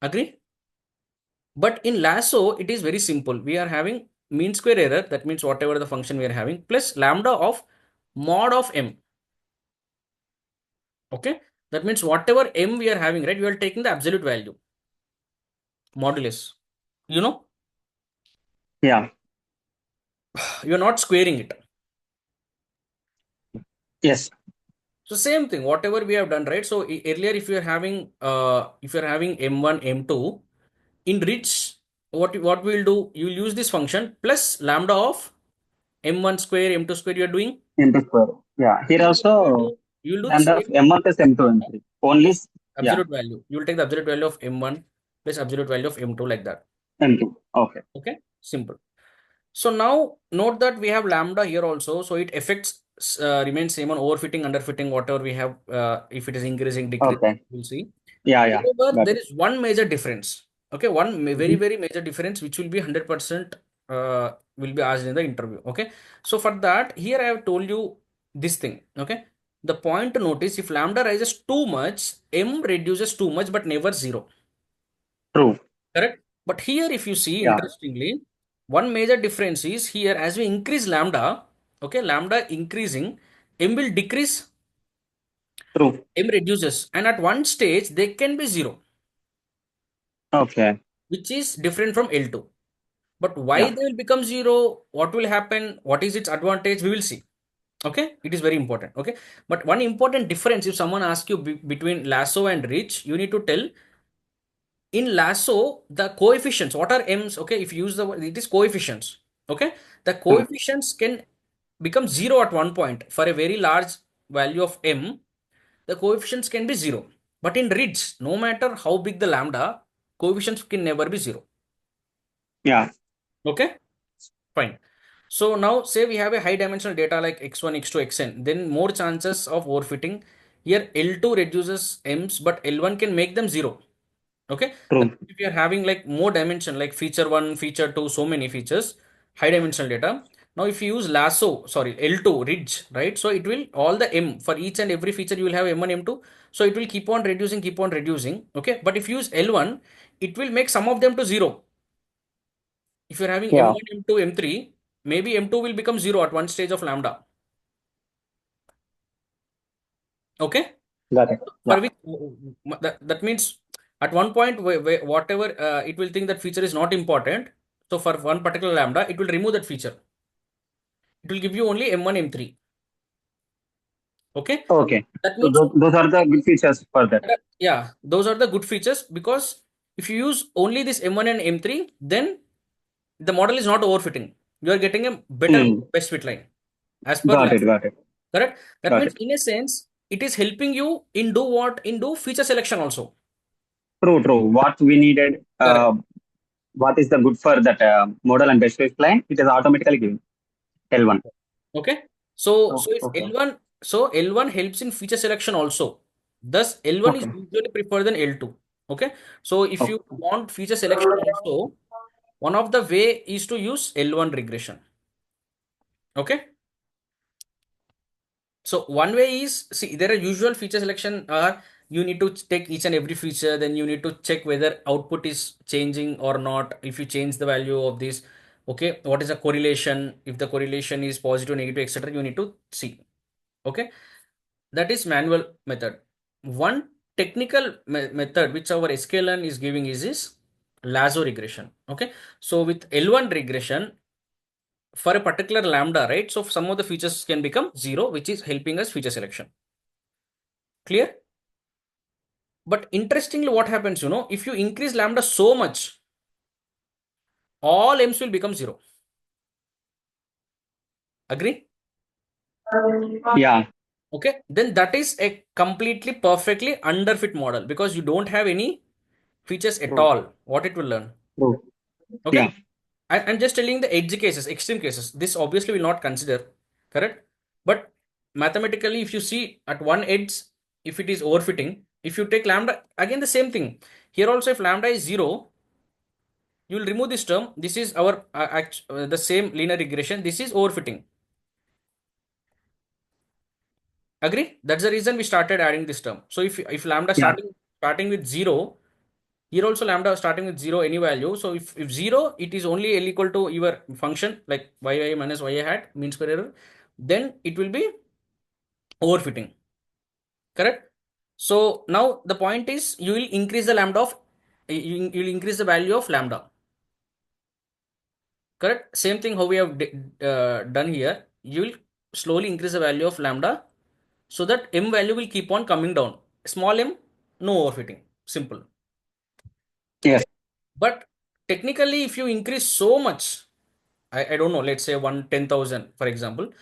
Agree? But in lasso, it is very simple. We are having mean square error, that means whatever the function we are having, plus lambda of mod of m. Okay, that means whatever m we are having, right, we are taking the absolute value modulus. You know, Yeah. you are not squaring it. Yes. So same thing, whatever we have done, right? So earlier, if you're having m1, m2 in rich, what we will do? You will use this function plus lambda of m1 square, m2 square. You are doing. Into square. Yeah. Here Here what also you will do the lambda of same m1 plus m2 m3. Only yeah, absolute value. You will take the absolute value of m1 plus absolute value of m2 like that. m2. Okay. Okay, simple. So now note that we have lambda here also. So it affects remains same on overfitting, underfitting, whatever we have. If it is increasing, decreasing, Okay. we'll see. Yeah. Yeah. However, Got there it. is one major difference. Okay, very Mhm. very major difference which will be 100% will be asked in the interview. Okay, so for that here I have told you this thing. Okay, the point to notice, if lambda rises too much, m reduces too much, but never zero. True. Correct. But here, if you see, Yeah. interestingly, one major difference is here as we increase lambda, okay, lambda increasing, m will decrease, True. m reduces, and at one stage they can be zero, Okay. which is different from L2. But why Yeah. they will become zero, what will happen, what is its advantage, we will see. Okay, it is very important. Okay, but one important difference, if someone asks you between lasso and reach, you need to tell in lasso the coefficients. What are m's? Okay, if you use the word, it is coefficients. Okay, the True. coefficients can become zero at one point for a very large value of m. The coefficients can be zero, but in ridge, no matter how big the lambda, coefficients can never be zero. Yeah. Okay, fine. So now say we have a high dimensional data like x1, x2, xn, then more chances of overfitting. Here L2 reduces m's, but L1 can make them zero. Okay, that True. if you are having like more dimension, like feature one, feature two, so many features, high dimensional data. Now if you use lasso, sorry, L2 ridge, right? So it will all the m for each and every feature you will have m1, m2. So it will keep on reducing, keep on reducing. Okay, but if you use L1, it will make some of them to zero. If you're having Yeah. m1, m2, m3, maybe m2 will become zero at one stage of lambda. Okay, Got it. for Yeah. which that means at one point whatever it will think that feature is not important. So for one particular lambda, it will remove that feature. It will give you only m1, m3. Okay, Okay. that So means those are the good features for that. yeah, those are the good features because if you use only this m1 and m3, then the model is not overfitting. You are getting a better Hmm. best fit line as per Got it. last. Got it. Correct. That Got means it. in a sense, it is helping you in do what? In do feature selection also. True. True. What we needed. Correct. What is the good for that model and best fit line? It is automatically given L1. Okay. So Okay. if Okay. L1, so L1 helps in feature selection also. Thus, L1 is Okay. usually preferred than L2. Okay. So if you Okay. want feature selection also, one of the way is to use L1 regression. Okay. So one way is, see, there are usual feature selection you need to take each and every feature, then you need to check whether output is changing or not. If you change the value of this, okay, what is the correlation? If the correlation is positive, negative, etc., you need to see. Okay, that is manual method. One technical method which our sklearn is giving is lasso regression. Okay, so with L1 regression for a particular lambda, right? So some of the features can become zero, which is helping us feature selection. Clear? But interestingly, what happens, if you increase lambda so much, all m's will become zero. Agree? Yeah. Okay. Then that is a completely perfectly underfit model because you don't have any features at True. all. What it will learn. True. Okay. Yeah. I'm just telling the edge cases, extreme cases. This obviously will not consider. Correct? But mathematically, if you see at one edge, if it is overfitting, if you take lambda, again the same thing. Here also, if lambda is zero, you will remove this term. This is our the same linear regression. This is overfitting. Agree? That's the reason we started adding this term. So if lambda Yeah. starting with zero, Here also lambda starting with 0 any value. So if 0, it is only L equal to your function like yi minus yi hat mean square error, then it will be overfitting. Correct? So now the point is you will increase the lambda of you will increase the value of lambda. Correct? Same thing how we have done here. You will slowly increase the value of lambda so that m value will keep on coming down. Small m, no overfitting. Simple. Yes. Okay. But technically, if you increase so much, I don't know, let's say 10,000, for example,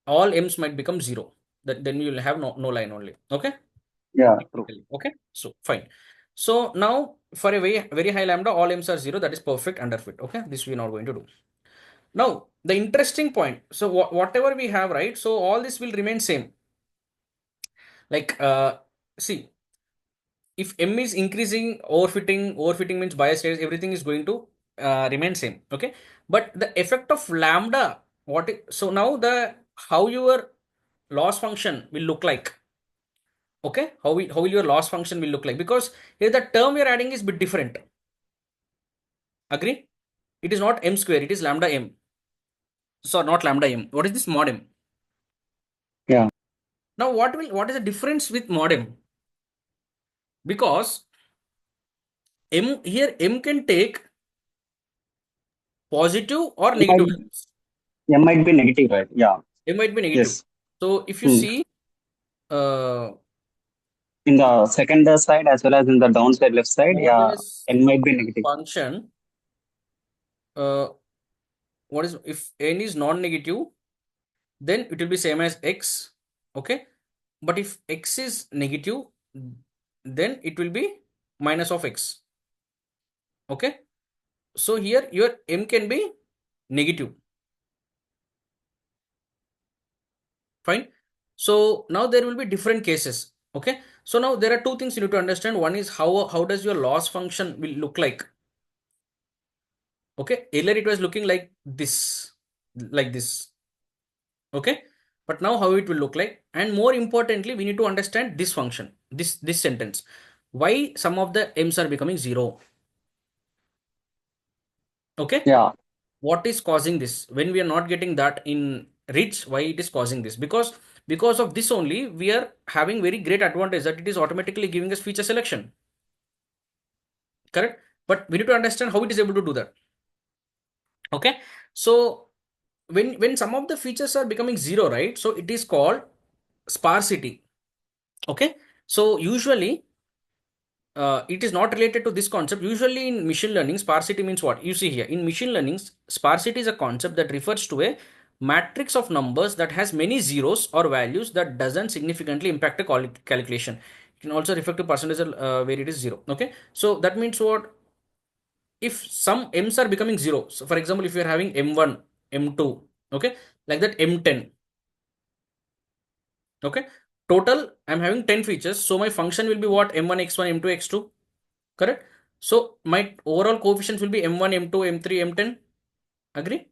all m's might become zero. That then you will have no line only. Okay. Yeah. True. Technically. Okay. So fine. So now for a very high lambda, all m's are zero. That is perfect underfit. Okay. This we are not going to do. Now the interesting point. So whatever we have, right? So all this will remain same. Like see, if m is increasing, overfitting means bias states, everything is going to remain same. Okay. But the effect of lambda, so now the how your loss function will look like. Okay, how will your loss function will look like, because here the term we are adding is bit different. Agree? It is not m square, it is lambda m. So not lambda m. What is this mod m? Yeah. Now what is the difference with mod m? Because m here m can take positive or M negative might, values. M might be negative, right? Yeah. M might be negative. Yes. So if you Hmm. see uh, In the second side as well as in the downside left side, yeah, modulus N might be negative. function, uh, what is if n is non-negative, then it will be same as x. Okay, but if x is negative, then it will be minus of x. Okay, so here your m can be negative. Fine. So now there will be different cases. Okay, so now there are two things you need to understand. One is how does your loss function will look like. Okay, earlier it was looking like this. Okay, but now how it will look like, and more importantly we need to understand this function, this sentence, why some of the m's are becoming zero. Okay, Yeah. what is causing this when we are not getting that in rich, why it is causing this, because of this only we are having very great advantage that it is automatically giving us feature selection. Correct, but we need to understand how it is able to do that. Okay, so when some of the features are becoming zero, right, so it is called sparsity. Okay, so usually it is not related to this concept. Usually in machine learning, sparsity means what? You see here, in machine learning, sparsity is a concept that refers to a matrix of numbers that has many zeros or values that doesn't significantly impact a calculation. It can also refer to percentage where it is zero. Okay, so that means what? If some m's are becoming zero, so for example, if you are having m1, m2, okay, like that m10, okay, total I'm having 10 features, so my function will be what? m1 x1 m2 x2. Correct? So my overall coefficients will be m1, m2, m3, m10. Agree?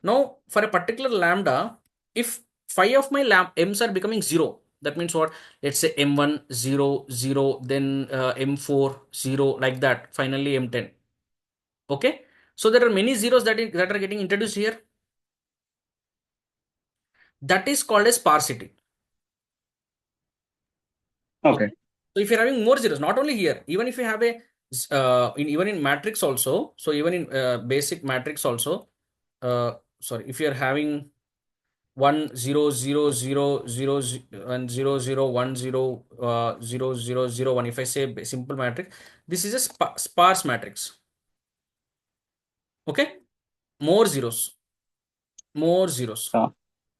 Now for a particular lambda, if five of my m's are becoming zero, that means what? Let's say m1 0 0, then m4 0, like that. Finally m10. Okay. So there are many zeros that are getting introduced here. That is called as sparsity. Okay. Okay. So if you're having more zeros, not only here, even if you have a even in matrix also, so even in basic matrix also, sorry, if you're having 1 0 0 0 0 and 0 0 1 0 0 0 0 1, if I say simple matrix, this is a sparse matrix. Okay, more zeros, more zeros. Yeah.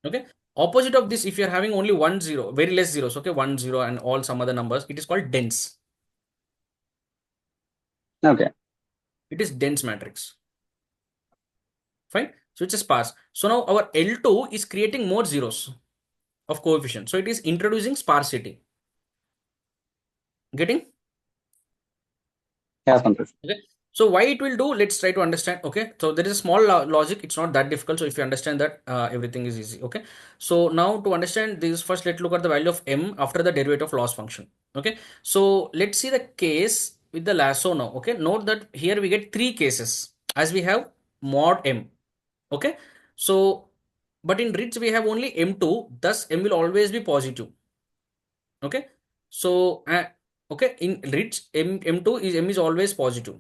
Okay, opposite of this, if you're having only 1 0, very less zeros, okay, 1 0 and all some other numbers, it is called dense. Okay. It is dense matrix. Fine. So it's a sparse. So now our L2 is creating more zeros of coefficient. So it is introducing sparsity. Getting? Yeah, Santosh. Okay. So why it will do? Let's try to understand. Okay. So there is a small logic. It's not that difficult. So if you understand that, everything is easy. Okay. So now to understand this, first let's look at the value of m after the derivative of loss function. Okay. So let's see the case. with the lasso now. Okay, note that here we get three cases as we have mod m. Okay, so but in ridge we have only m2, thus m will always be positive. Okay, so okay, in ridge m2 is m is always positive.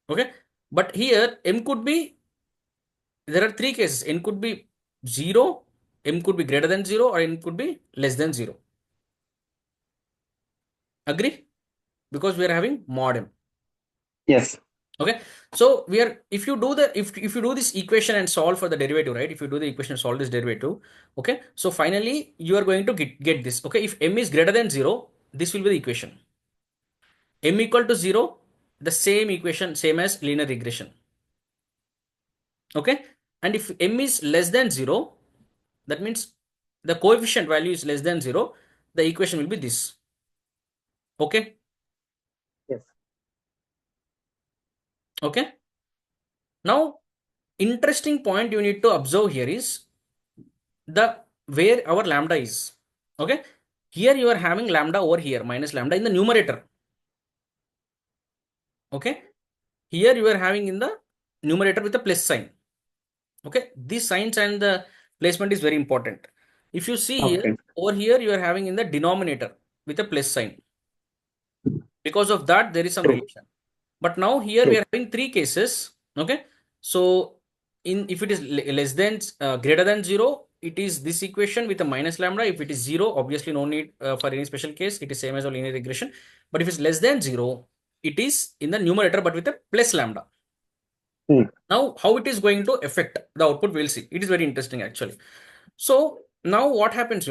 Okay, but here m could be, there are three cases, n could be 0, m could be greater than 0, or n could be less than 0. Agree? Because we are having mod m. Yes. Okay, so we are, if you do the, if you do this equation and solve for the derivative, right? If you do the equation and solve this derivative, okay, so finally you are going to get this. Okay, if m is greater than 0, this will be the equation. M equal to 0, the same equation, same as linear regression. Okay, and if m is less than 0, that means the coefficient value is less than 0, the equation will be this. Okay, Yes. okay. Now, interesting point you need to observe here is the where our lambda is. Okay, here you are having lambda over here, minus lambda in the numerator. Okay, here you are having in the numerator with a plus sign. Okay, these signs and the placement is very important. If you see here, Okay. over here you are having in the denominator with a plus sign. Because of that, there is some True. relation. But now here we True. are having three cases. Okay, so in, if it is less than greater than 0, it is this equation with a minus lambda. If it is 0, obviously no need for any special case, it is same as a linear regression. But if it's less than 0, it is in the numerator but with a plus lambda. Hmm. Now how it is going to affect the output, we'll see. It is very interesting actually. So now what happens,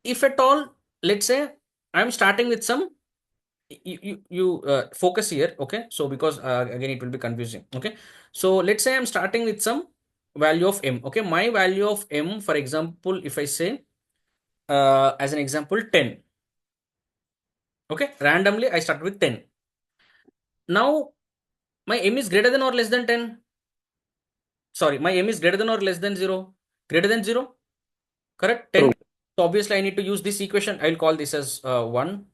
if at all, let's say I'm starting with some, you focus here. Okay, so because again it will be confusing. Okay, so let's say I'm starting with some value of m. Okay, my value of m, for example, if I say as an example 10. Okay, randomly I start with 10. Now my m is greater than or less than 10. Sorry, my m is greater than or less than 0. Greater than 0, correct? 10. True. So obviously I need to use this equation. I'll call this as 1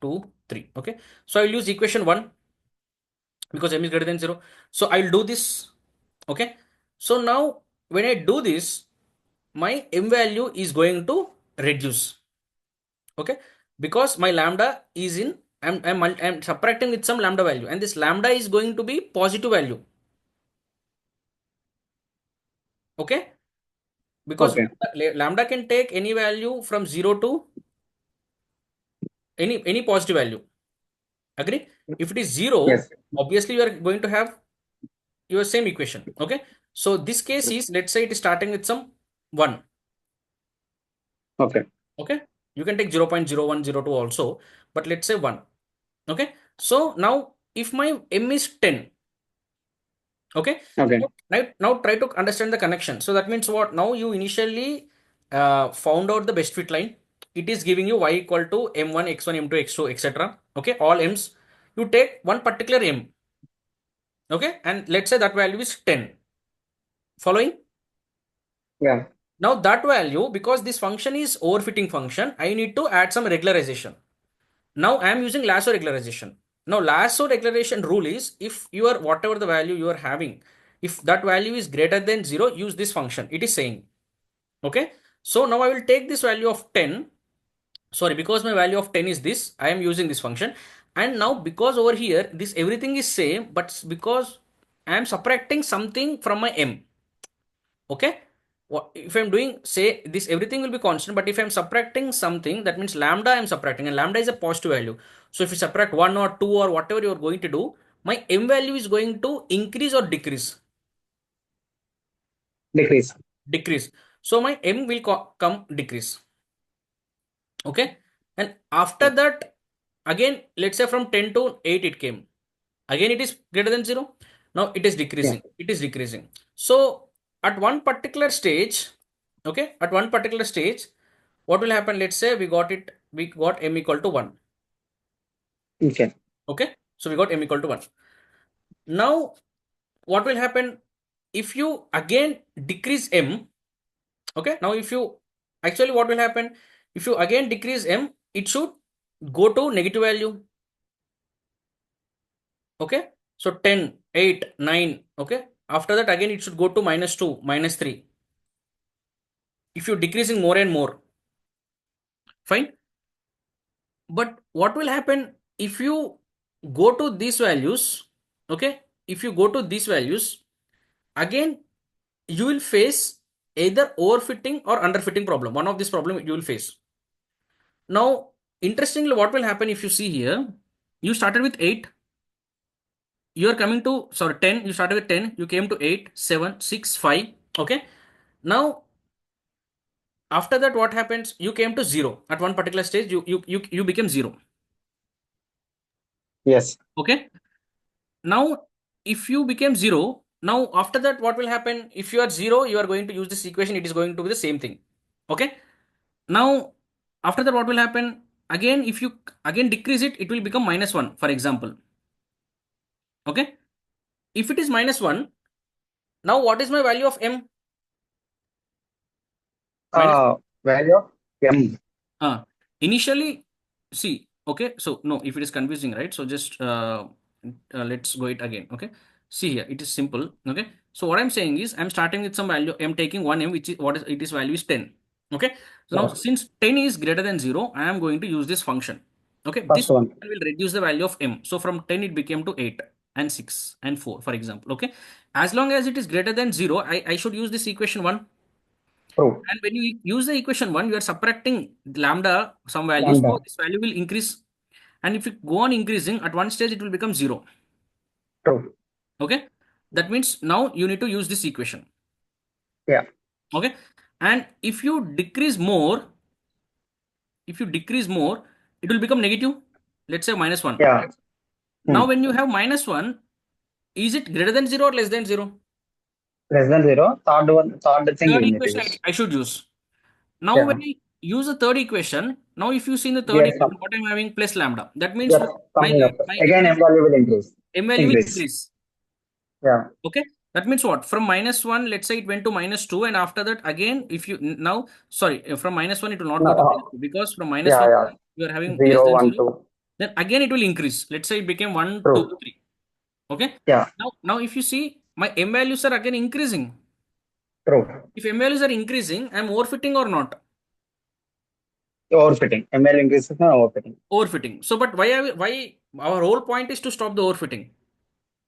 2 3. Okay, so I'll use equation 1 because m is greater than 0. So I'll do this. Okay, so now when I do this, my m value is going to reduce. Okay, because my lambda is in, I'm subtracting with some lambda value, and this lambda is going to be positive value. Okay, because Okay. lambda can take any value from 0 to any positive value. Agree? If it is 0, Yes. obviously you are going to have your same equation. Okay, so this case is, let's say it is starting with some 1. Okay. Okay, you can take 0.0102 also, but let's say 1. Okay, so now if my m is 10. Okay, Okay. now try to understand the connection. So that means what? Now you initially found out the best fit line. It is giving you y equal to m1 x1 m2 x2 etc. Okay, all m's. You take one particular m. Okay, and let's say that value is 10. Following? Yeah. Now that value, because this function is overfitting function, I need to add some regularization. Now I am using lasso regularization. Now lasso regularization rule is, if you are, whatever the value you are having, if that value is greater than 0, use this function. It is saying. Okay. So now I will take this value of 10. Sorry, because my value of 10 is this, I am using this function. And now because over here, this everything is same, but because I am subtracting something from my m. Okay, what if I'm doing, say this everything will be constant, but if I'm subtracting something, that means lambda I'm subtracting, and lambda is a positive value. So if you subtract 1 or 2 or whatever you're going to do, my m value is going to increase or decrease. Decrease. Decrease. So my m will come decrease. Okay, and after Okay. that, again let's say from 10 to 8 it came, again it is greater than 0. Now it is Yeah. decreasing, it is decreasing. So at one particular stage, okay, at one particular stage, what will happen? Let's say we got m equal to 1. Okay. Okay, so we got m equal to 1. Now what will happen if you again decrease m? Okay, now if you, actually what will happen if you again decrease m, it should go to negative value. Okay. So 10, 8, 9. Okay. After that, again, it should go to -2, -3. If you're decreasing more and more, fine. But what will happen if you go to these values? Okay. If you go to these values, again, you will face either overfitting or underfitting problem. One of these problem you will face. Now, interestingly, what will happen if you see here, you started with 8, you are coming to, sorry, 10, you started with 10, you came to 8, 7, 6, 5. Okay. Now, after that, what happens? You came to 0 at one particular stage, you became 0. Yes. Okay. Now, if you became 0, now after that, what will happen? If you are 0, you are going to use this equation, it is going to be the same thing. Okay. Now, after that, what will happen? Again, if you again decrease it, it will become -1, for example. Okay. If it is -1, now what is my value of m? Minus. Value of m. Initially, see, okay, so no, if it is confusing, right? So just let's go it again. Okay. See here, it is simple. Okay. So what I'm saying is I'm starting with some value, I'm taking 1m, which is what is it is value is 10. Okay. So now Yes. since 10 is greater than 0, I am going to use this function. Okay. First This one. will reduce the value of m. So from 10 it became to 8 and 6 and 4, for example. Okay. As long as it is greater than 0, I should use this equation 1. True. And when you use the equation 1, you are subtracting lambda some value. So Lambda. this value will increase. And if you go on increasing, at one stage it will become 0. True. Okay. That means now you need to use this equation. Yeah. Okay. And if you decrease more, it will become negative. Let's say -1. Yeah. Now Hmm. when you have -1, is it greater than 0 or less than 0? Less than zero. Third one. Third thing Third we need to equation use. I should use. Now when Yeah. I use the third equation, now if you see in the We third are equation, what I'm having plus lambda. That we means are what? My coming up. my Again, m value will increase. M value will Increase. increase. Yeah. Okay. That means what? From -1, let's say it went to -2, and after that, again, if you now, sorry, from -1, it will not No. go to -2 because from Yeah. -1, Yeah. you are having less Zero, than one, 0. two. Then again, it will increase. Let's say it became 1, 2, True. 3. Okay. Yeah. Now if you see, my M values are again increasing. True. If M values are increasing, I'm overfitting or not? Overfitting. M value increases. No overfitting. Overfitting. So, but why our whole point is to stop the overfitting.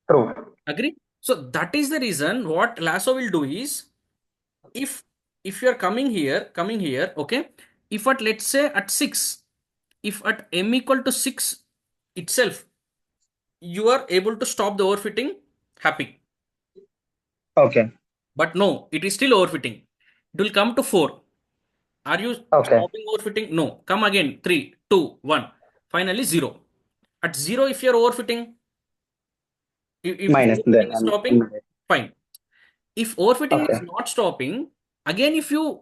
True. Agree? So that is the reason what Lasso will do is, if you are coming here, okay, if at, let's say, at 6, if at m equal to 6 itself, you are able to stop the overfitting, happy. Okay. But no, it is still overfitting. It will come to 4. Are you Okay. stopping overfitting? No. Come again. 3, 2, 1. Finally 0. At 0, if you are overfitting, if Minus. Then overfitting is stopping, fine. If overfitting is okay. not stopping, again, if you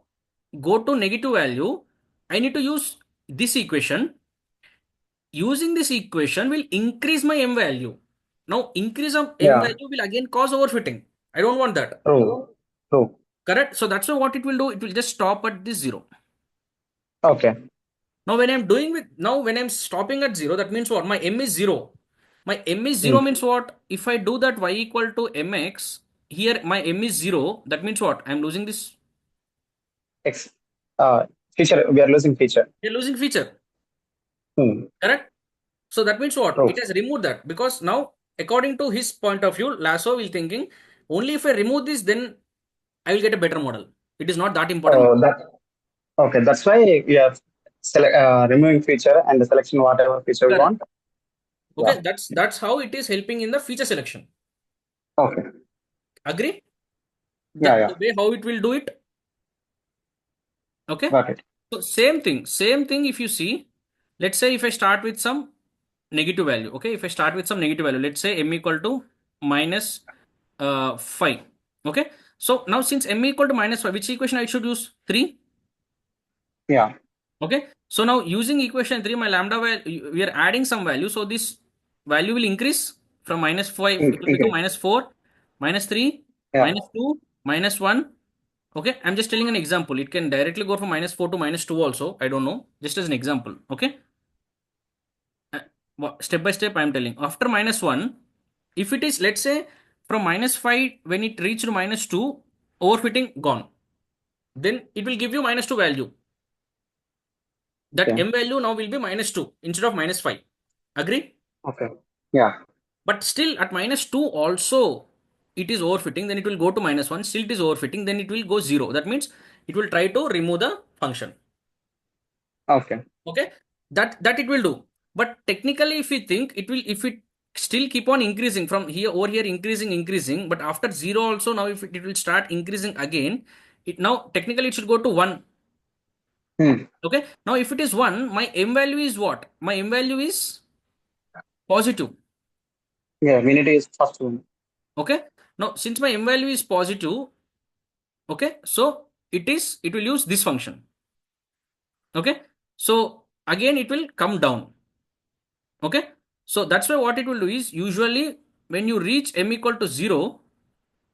go to negative value, I need to use this equation. Using this equation will increase my m value. Now, increase of m Yeah. value will again cause overfitting. I don't want that. True. True. Correct? So that's why what it will do, it will just stop at this 0. Okay. Now, when I'm stopping at 0, that means what? My m is 0. My m is 0 Hmm. means what? If I do that y equal to mx, here my m is 0. That means what? I'm losing this. X. Uh, feature. We are losing feature. You're losing feature. Hmm. Correct? So that means what? True. It has removed that, because now, according to his point of view, Lasso will thinking, only if I remove this, then I will get a better model. It is not that important. That okay. That's why we are removing feature and the selection whatever feature we Correct. want. Yeah. Okay, that's how it is helping in the feature selection. Okay. Agree? Yeah. The Yeah. way how it will do it. Okay. Got it. So same thing. If you see, let's say if I start with some negative value. Okay, if I start with some negative value, let's say m equal to minus 5. Okay. So now since m equal to -5, which equation I should use? 3. Yeah. Okay. So now using equation 3, my lambda value, we are adding some value. So this value will increase from -5. It will become Increase. -4, -3, Yeah. -2, -1. Okay. I'm just telling an example. It can directly go from -4 to -2 also. I don't know. Just as an example. Okay. Step by step, I'm telling. After -1, If it is, let's say, from minus 5, when it reached minus 2, overfitting gone, then it will give you minus 2 value. That Okay. m value now will be minus 2 instead of minus 5. Agree? Okay. Yeah. But still at minus 2 also it is overfitting, then it will go to minus 1. Still it is overfitting, then it will go 0. That means it will try to remove the function. Okay. Okay, that it will do. But technically if we think, it will, if it still keep on increasing from here over here, increasing, but after 0 also, now if it will start increasing again, it now technically it should go to 1. Hmm. Okay, now if it is 1, my m value is what? My m value is positive. Yeah. We need to use first one. Okay, now since my m value is positive, okay, so it will use this function. Okay, so again it will come down. Okay, so that's why what it will do is, usually when you reach m equal to 0,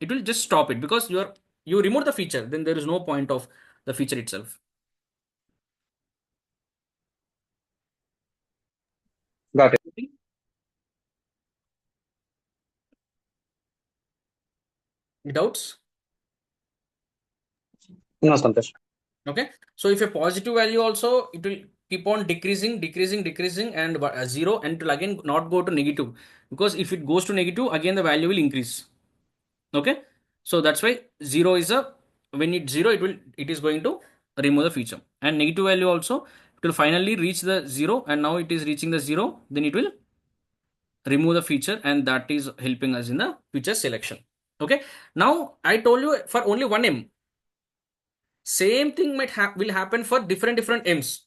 it will just stop it, because you remove the feature, then there is no point of the feature itself. Got it. Doubts? No, Santosh. Okay, so if a positive value also, it will keep on decreasing, and 0, and it will again not go to negative, because if it goes to negative, again the value will increase. Okay, so that's why 0 is a, when it's 0, it is going to remove the feature, and negative value also, it will finally reach the 0, and now it is reaching the 0, then it will remove the feature, and that is helping us in the feature selection. Okay, now I told you for only one m, same thing will happen for different m's.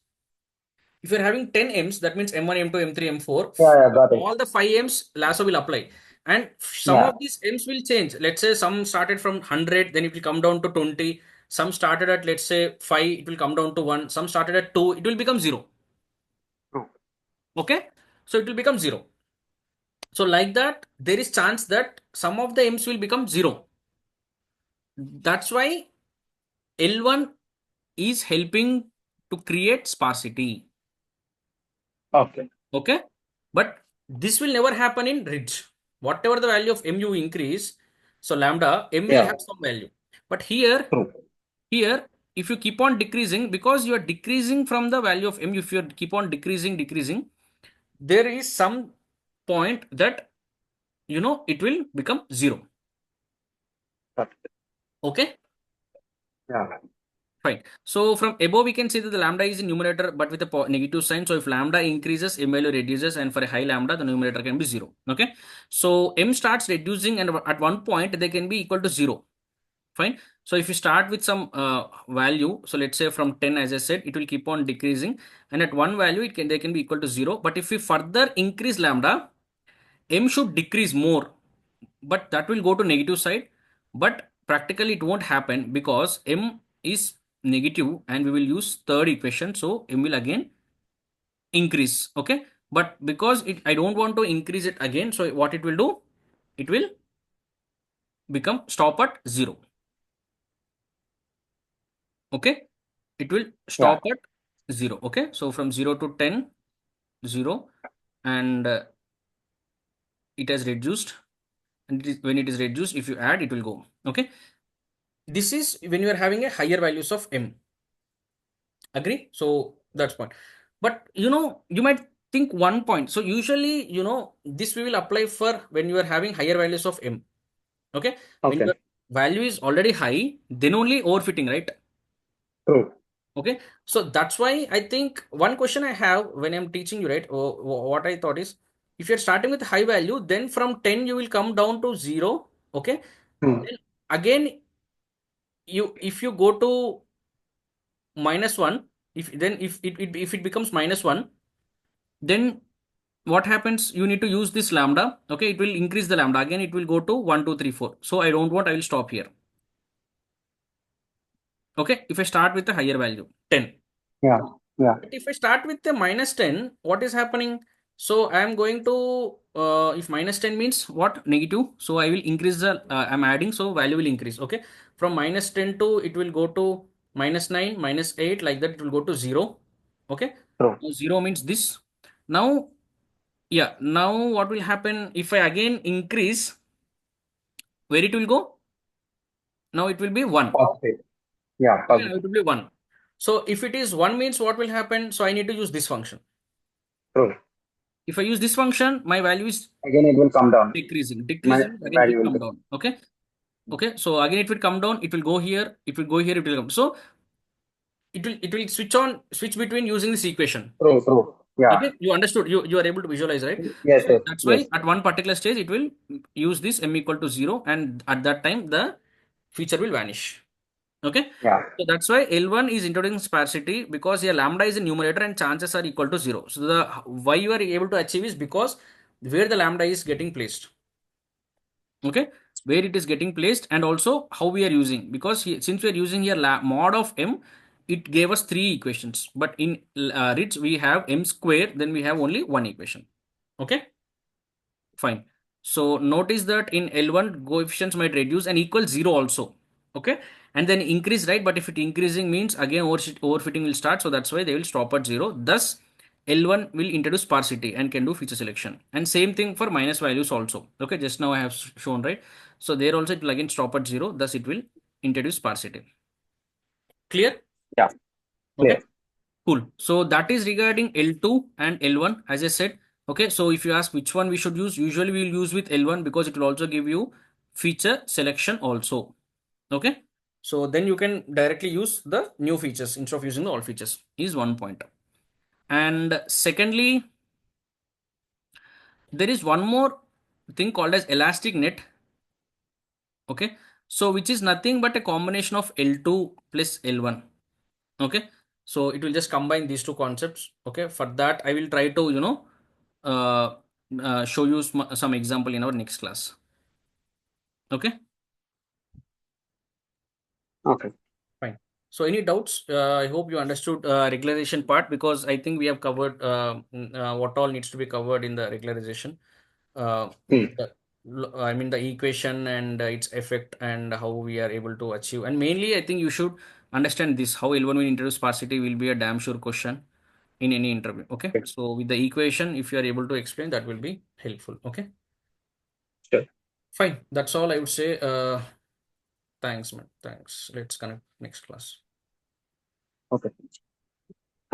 If you're having 10 m's, that means m1, m2, m3, m4, Yeah. Yeah. Got it. all the 5 m's lasso will apply. And some Yeah. of these m's will change. Let's say some started from 100, then it will come down to 20. Some started at, let's say, 5, it will come down to 1. Some started at 2, it will become 0. True. Okay, so it will become 0. So like that, there is chance that some of the m's will become 0. That's why L1 is helping to create sparsity. Okay. Okay, but this will never happen in ridge. Whatever the value of mu increase, so lambda m will Yeah. have some value. But here, if you keep on decreasing, because you are decreasing from the value of mu, if you keep on decreasing, there is some point that, it will become 0. Got it. Okay, Yeah. fine. So from above, we can see that the lambda is in numerator, but with a negative sign. So if lambda increases, m value reduces, and for a high lambda, the numerator can be 0. Okay. So m starts reducing, and at one point they can be equal to 0. Fine. So if you start with some value, so let's say from 10, as I said, it will keep on decreasing, and at one value, they can be equal to 0. But if we further increase lambda, m should decrease more, but that will go to negative side. But practically it won't happen, because m is negative, and we will use third equation, so m will again increase. Okay, but because I don't want to increase it again, so what it will do, it will become stop at 0. Okay, it will Yeah. stop at 0. Okay, so from 0 to 10, 0, and it has reduced, and when it is reduced, if you add, it will go. Okay, this is when you are having a higher values of m. Agree? So that's point. But you might think one point. So usually, this we will apply for when you are having higher values of m. Okay, when your Okay. value is already high, then only overfitting, right? True. Okay, so that's why I think one question I have when I'm teaching you, right? What I thought is, if you're starting with high value, then from 10 you will come down to 0. Okay, Hmm. then again, if you go to minus 1, if it becomes minus 1, then what happens? You need to use this lambda. Okay, it will increase the lambda again. It will go to 1, 2, 3, 4. So I don't want. I will stop here. Okay, if I start with a higher value, 10. Yeah. Yeah. But if I start with the minus 10, what is happening? So I am going to, if minus 10 means what? Negative. So I will increase the, I'm adding, so value will increase. Okay. From minus 10 to, it will go to minus 9, minus 8, like that, it will go to 0. Okay. True. Now 0 means this. Now Yeah, now what will happen if I again increase, where it will go? Now it will be 1. Positive. Yeah, Okay, now positive. it will be 1. So if it is 1 means what will happen? So I need to use this function. True. If I use this function, my value is Again, it will come down. decreasing. My Decreasing, again it value will will come be. down. Okay. Okay. So again it will come down, it will go here, it will go here, it will come. So it will switch between using this equation. True, true. Yeah. Okay, you understood. You are able to visualize, right? Yes, So yes, that's why yes. at one particular stage it will use this m equal to 0, and at that time the feature will vanish. Okay, Yeah, so that's why L1 is introducing sparsity, because here lambda is a numerator and chances are equal to 0. So the why you are able to achieve is because where the lambda is getting placed. Okay, where it is getting placed, and also how we are using, because since we are using here mod of m, it gave us three equations, but in rich we have m square, then we have only one equation. Okay, fine. So notice that in L1 coefficients might reduce and equal 0 also. Okay, and then increase, right? But if it increasing means again overfitting will start, so that's why they will stop at 0. Thus L1 will introduce sparsity and can do feature selection, and same thing for minus values also. Okay, just now I have shown, right? So there also it will again stop at 0, thus it will introduce sparsity. Clear? yeah, Okay, clear. cool. So that is regarding L2 and L1, as I said. Okay, so if you ask which one we should use, usually we will use with L1 because it will also give you feature selection also. Okay, so then you can directly use the new features instead of using the old features, is one point. And secondly, there is one more thing called as elastic net. Okay, so which is nothing but a combination of L2 plus L1. Okay, so it will just combine these two concepts. Okay, for that I will try to uh, show you some example in our next class. Okay, Okay. fine. So any doubts? I hope you understood regularization part, because I think we have covered what all needs to be covered in the regularization. Hmm. I mean the equation and its effect and how we are able to achieve. And mainly I think you should understand this, how L1 will introduce sparsity will be a damn sure question in any interview. Okay, Okay. so with the equation, if you are able to explain, that will be helpful. Okay, Sure. fine. That's all I would say. Thanks, man. Thanks. Let's connect next class. Okay.